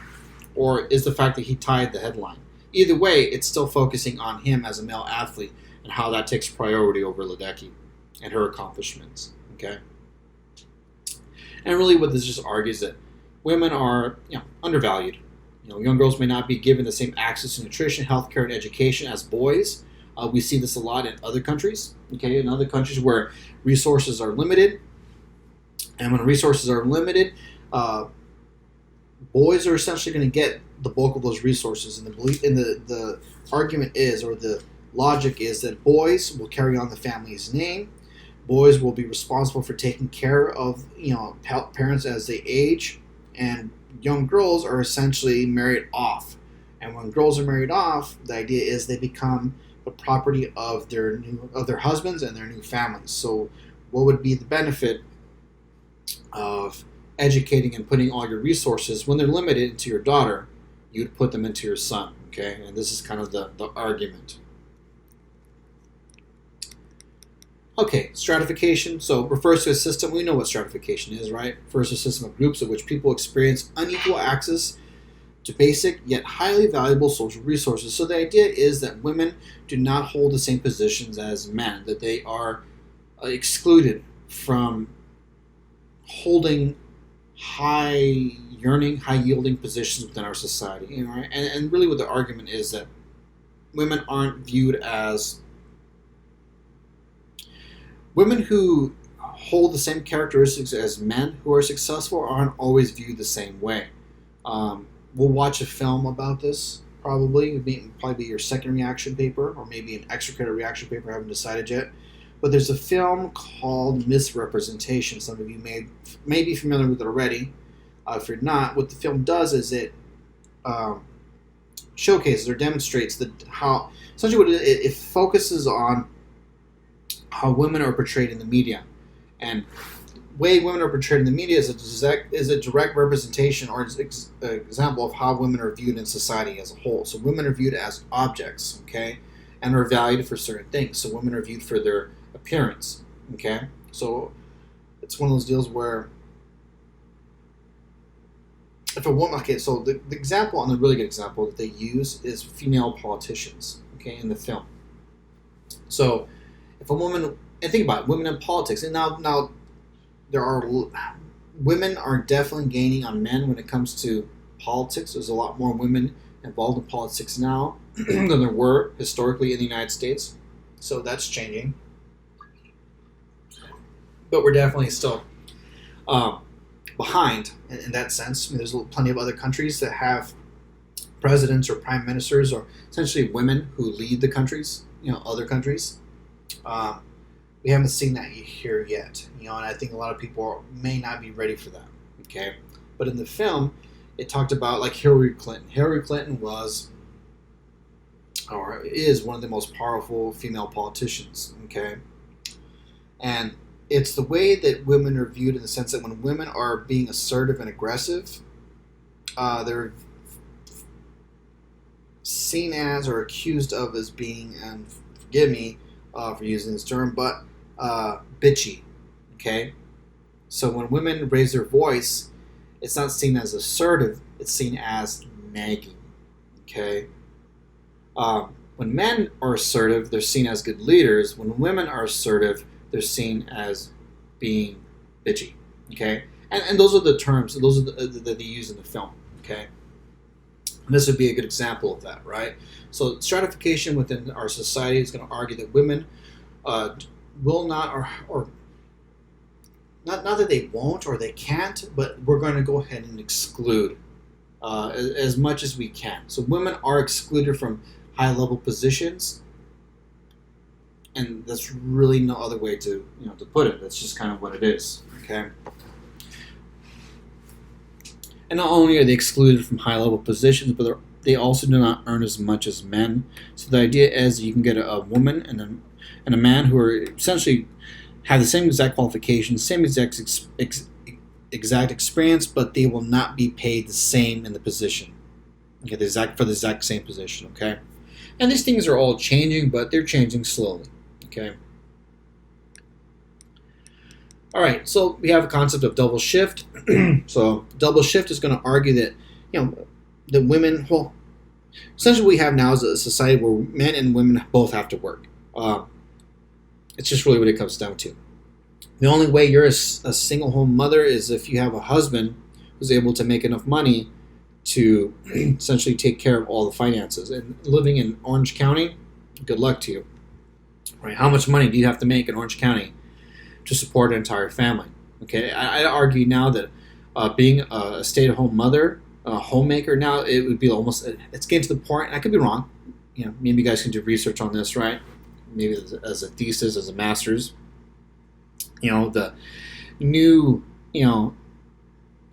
or is the fact that he tied the headline? Either way, it's still focusing on him as a male athlete and how that takes priority over Ledecky and her accomplishments, okay? And really what this just argues that women are, undervalued. Young girls may not be given the same access to nutrition, healthcare, and education as boys. We see this a lot in other countries, okay? In other countries where resources are limited. And when resources are limited, boys are essentially going to get the bulk of those resources. And the argument is, or the logic is, that boys will carry on the family's name. Boys will be responsible for taking care of parents as they age, and young girls are essentially married off. And when girls are married off, the idea is they become the property of their husbands and their new families. So, what would be the benefit of educating and putting all your resources, when they're limited, into your daughter? You'd put them into your son. Okay, and this is kind of the argument. Okay, stratification. So refers to a system, we know what stratification is, right? Refers to a system of groups in which people experience unequal access to basic yet highly valuable social resources. So the idea is that women do not hold the same positions as men, that they are excluded from holding high-yielding positions within our society. Right? And really what the argument is that women aren't viewed as... Women who hold the same characteristics as men who are successful aren't always viewed the same way. We'll watch a film about this, probably. It'll probably be your second reaction paper, or maybe an extra credit reaction paper, I haven't decided yet. But there's a film called Misrepresentation. Some of you may be familiar with it already. If you're not, what the film does is it showcases or demonstrates how, essentially what it focuses on how women are portrayed in the media. And the way women are portrayed in the media is a direct representation or an example of how women are viewed in society as a whole. So women are viewed as objects, okay, and are valued for certain things. So women are viewed for their appearance, okay? So it's one of those deals where if a woman, okay, so the example, and the really good example that they use is female politicians, okay, in the film. So if a woman, and think about it, women in politics, and now there are, women are definitely gaining on men when it comes to politics. There's a lot more women involved in politics now than there were historically in the United States. So that's changing. But we're definitely still behind in that sense. I mean, there's plenty of other countries that have presidents or prime ministers or essentially women who lead the countries, other countries. We haven't seen that here yet, and I think a lot of people may not be ready for that. Okay, but in the film, it talked about like Hillary Clinton. Hillary Clinton was, or is, one of the most powerful female politicians. Okay, and it's the way that women are viewed in the sense that when women are being assertive and aggressive, they're seen as or accused of as being, and forgive me for using this term, but bitchy. Okay, so when women raise their voice, it's not seen as assertive; it's seen as nagging. Okay, when men are assertive, they're seen as good leaders. When women are assertive, they're seen as being bitchy. Okay, and those are the terms. Those are that they use in the film. Okay, and this would be a good example of that, right? So stratification within our society is going to argue that women will not, or not that they won't or they can't, but we're going to go ahead and exclude as much as we can. So women are excluded from high-level positions, and that's really no other way to to put it. That's just kind of what it is. Okay. And not only are they excluded from high-level positions, but they also do not earn as much as men. So the idea is you can get a woman and a man who are essentially have the same exact qualifications, same exact experience, but they will not be paid the same in the position. Okay, for the exact same position. Okay, and these things are all changing, but they're changing slowly. Okay. All right, so we have a concept of double shift. So double shift is going to argue that the women, well, essentially what we have now is a society where men and women both have to work. It's just really what it comes down to. The only way you're a single home mother is if you have a husband who's able to make enough money to essentially take care of all the finances. And living in Orange County, good luck to you. Right? How much money do you have to make in Orange County to support an entire family? Okay, I argue now that being a stay-at-home mother, a homemaker, now it would be almost, it's getting to the point, and I could be wrong, maybe you guys can do research on this, right? Maybe as a thesis, as a master's, the new,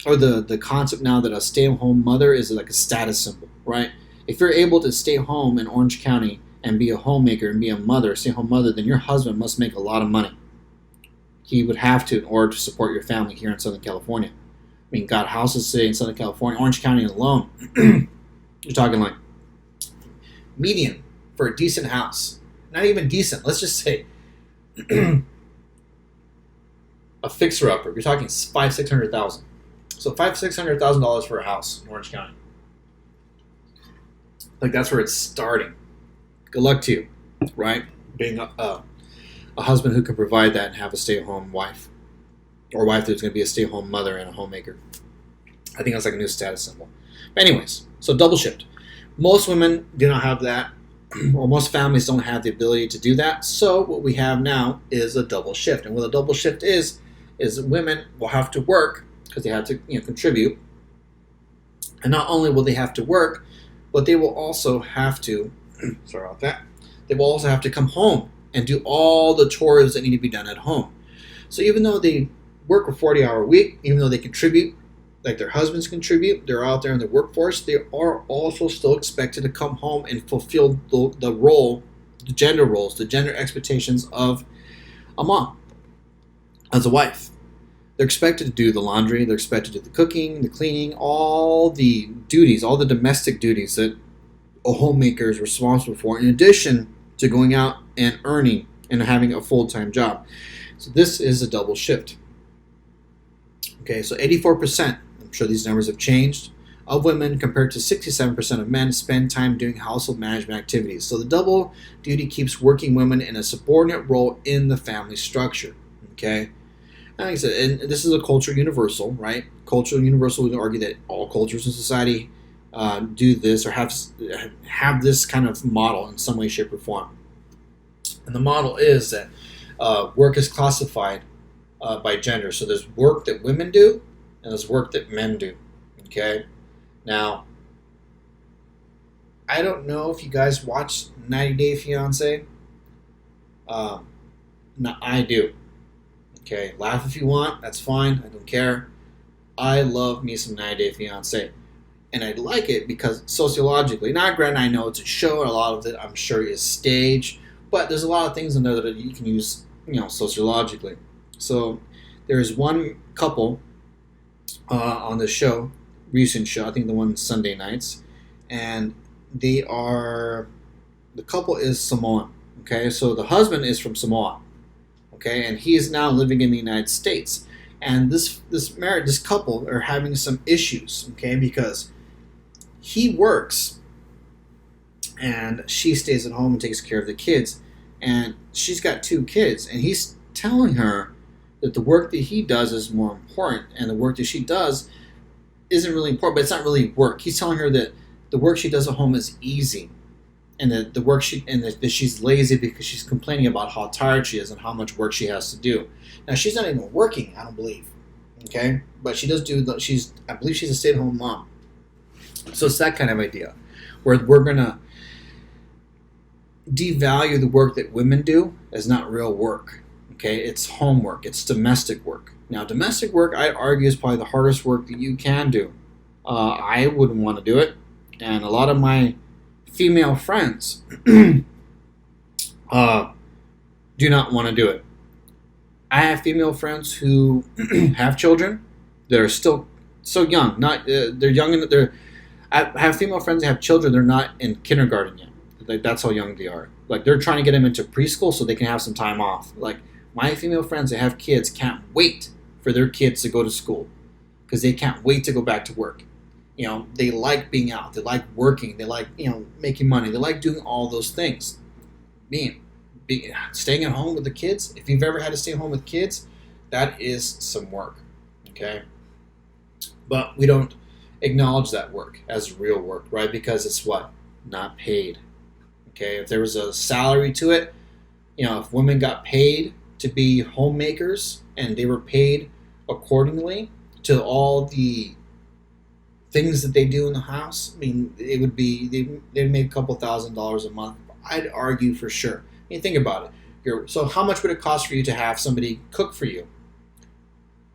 or the concept now that a stay-at-home mother is like a status symbol, right? If you're able to stay home in Orange County and be a homemaker and be a mother, stay-at-home mother, then your husband must make a lot of money. He would have to in order to support your family here in Southern California. I mean, got houses, say, in Southern California, Orange County alone, you're talking like median for a decent house. Not even decent, let's just say a fixer-upper. You're talking $500,000-$600,000. So $500,000-$600,000 for a house in Orange County. Like, that's where it's starting. Good luck to you, right? Being a husband who can provide that and have a stay-at-home wife, or wife that's going to be a stay-at-home mother and a homemaker. I think that's like a new status symbol. But anyways, so double shift. Most women do not have that, or most families don't have the ability to do that. So what we have now is a double shift. And what a double shift is women will have to work because they have to contribute. And not only will they have to work, but they will also have to, sorry about that, they will also have to come home and do all the chores that need to be done at home. So even though they work a 40-hour week, even though they contribute, like their husbands contribute, they're out there in the workforce, they are also still expected to come home and fulfill the role, the gender roles, the gender expectations of a mom, as a wife. They're expected to do the laundry, they're expected to do the cooking, the cleaning, all the duties, all the domestic duties that a homemaker is responsible for, in addition to going out and earning and having a full-time job. So this is a double shift. Okay, so 84% I'm sure these numbers have changed, of women compared to 67% of men spend time doing household management activities. So the double duty keeps working women in a subordinate role in the family structure. Okay? And like I said, and this is a culture universal, right? Cultural universal would argue that all cultures in society do this or have this kind of model in some way, shape, or form. And the model is that work is classified by gender. So there's work that women do, and there's work that men do. Okay? Now, I don't know if you guys watch 90 Day Fiancé. No, I do. Okay, laugh if you want. That's fine. I don't care. I love me some 90 Day Fiancé. And I like it because sociologically, not granted, I know it's a show, and a lot of it I'm sure is staged, but there's a lot of things in there that you can use, sociologically. So there's one couple on the show, recent show, I think the one Sunday nights, and the couple is Samoan. Okay, so the husband is from Samoa. Okay, and he is now living in the United States, and this couple are having some issues. Okay, because he works and she stays at home and takes care of the kids, and she's got 2 kids, and he's telling her that the work that he does is more important, and the work that she does isn't really important, but it's not really work. He's telling her that the work she does at home is easy, and that that she's lazy because she's complaining about how tired she is and how much work she has to do. Now she's not even working, I don't believe. Okay, but she does do. I believe she's a stay-at-home mom. So it's that kind of idea, where we're gonna devalue the work that women do as not real work. Okay, it's homework, it's domestic work. Now, domestic work, I'd argue, is probably the hardest work that you can do. I wouldn't want to do it, and a lot of my female friends do not want to do it. I have female friends who have children that are still so young. They're young, and I have female friends that have children. They're not in kindergarten yet. Like, that's how young they are. Like, they're trying to get them into preschool so they can have some time off. Like, my female friends that have kids can't wait for their kids to go to school because they can't wait to go back to work. They like being out. They like working. They like, making money. They like doing all those things. Staying at home with the kids, if you've ever had to stay home with kids, that is some work, okay? But we don't acknowledge that work as real work, right? Because it's what? Not paid, okay? If there was a salary to it, if women got paid to be homemakers and they were paid accordingly to all the things that they do in the house, it would be, they'd make a couple $1,000s a month. I'd argue for sure. Think about it. So how much would it cost for you to have somebody cook for you?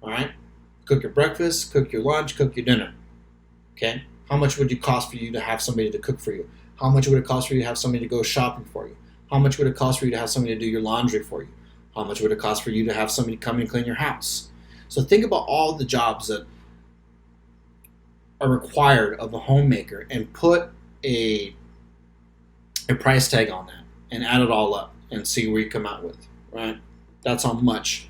All right? Cook your breakfast, cook your lunch, cook your dinner. Okay? How much would it cost for you to have somebody to cook for you? How much would it cost for you to have somebody to go shopping for you? How much would it cost for you to have somebody to do your laundry for you? How much would it cost for you to have somebody come and clean your house? So think about all the jobs that are required of a homemaker and put a price tag on that and add it all up and see where you come out with, right? That's how much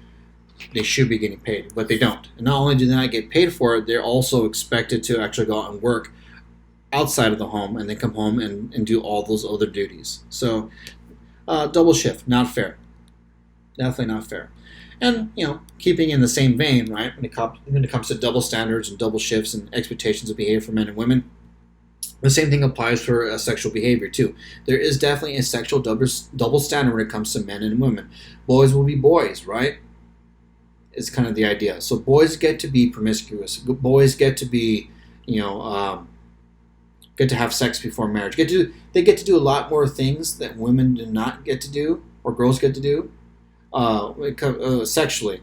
they should be getting paid, but they don't. And not only do they not get paid for it, they're also expected to actually go out and work outside of the home and then come home and do all those other duties. So double shift, not fair. Definitely not fair. And, keeping in the same vein, right, when it comes to double standards and double shifts and expectations of behavior for men and women, the same thing applies for sexual behavior, too. There is definitely a sexual double standard when it comes to men and women. Boys will be boys, right? Is kind of the idea. So boys get to be promiscuous. Boys get to be, get to have sex before marriage. They get to do a lot more things that women do not get to do, or girls get to do, sexually,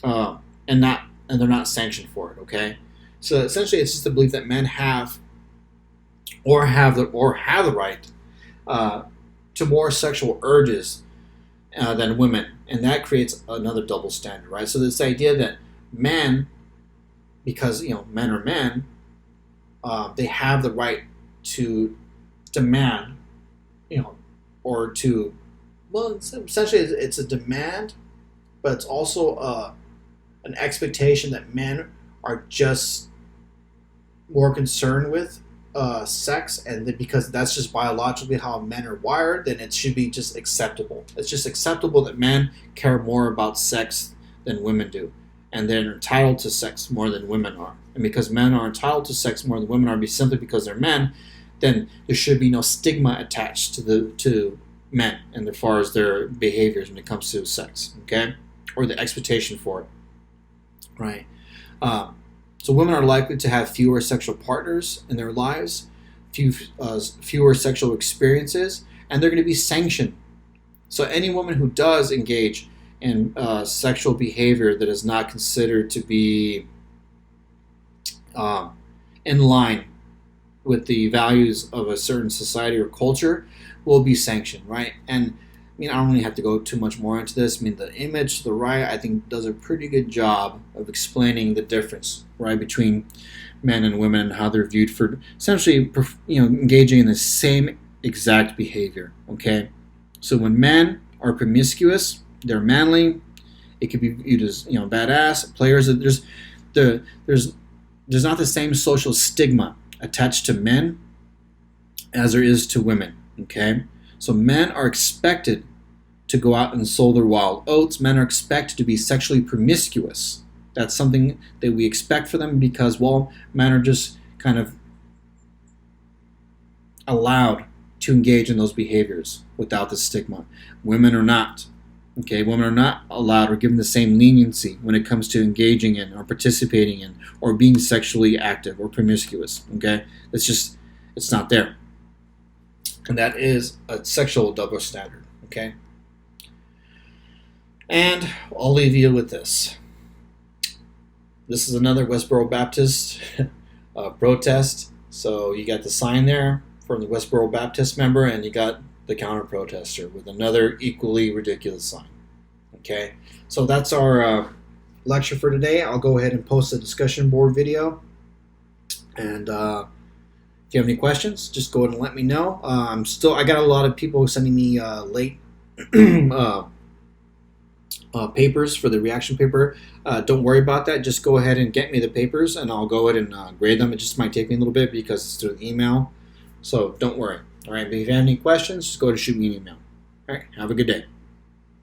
and they're not sanctioned for it. Okay, so essentially, it's just the belief that men have the right to more sexual urges than women, and that creates another double standard, right? So this idea that men, because men are men, they have the right to demand, or to, well, essentially it's a demand, but it's also an expectation that men are just more concerned with sex, and because that's just biologically how men are wired, then it should be just acceptable. It's just acceptable that men care more about sex than women do, and they're entitled to sex more than women are. And because men are entitled to sex more than women are, simply because they're men, then there should be no stigma attached to men and as far as their behaviors when it comes to sex, okay, or the expectation for it, right? So women are likely to have fewer sexual partners in their lives, fewer sexual experiences, and they're going to be sanctioned. So any woman who does engage in sexual behavior that is not considered to be in line with the values of a certain society or culture will be sanctioned, right? And I mean, I don't really have to go too much more into this. I mean, the image to the right, I think, does a pretty good job of explaining the difference, right, between men and women and how they're viewed for essentially, engaging in the same exact behavior, okay? So when men are promiscuous, they're manly. It could be viewed as, badass players. There's not the same social stigma attached to men as there is to women, okay? So men are expected to go out and sow their wild oats. Men are expected to be sexually promiscuous. That's something that we expect for them because, well, men are just kind of allowed to engage in those behaviors without the stigma. Women are not. Okay, women are not allowed or given the same leniency when it comes to engaging in or participating in or being sexually active or promiscuous. Okay, it's not there. And that is a sexual double standard. Okay. And I'll leave you with this. This is another Westboro Baptist protest. So you got the sign there from the Westboro Baptist member, and you got the counter protester with another equally ridiculous sign. Okay, so that's our lecture for today. I'll go ahead and post a discussion board video, and if you have any questions, just go ahead and let me know. I got a lot of people sending me late papers for the reaction paper. Don't worry about that. Just go ahead and get me the papers, and I'll go ahead and grade them. It just might take me a little bit because it's through email, so don't worry. All right, but if you have any questions, just go ahead and shoot me an email. All right, have a good day.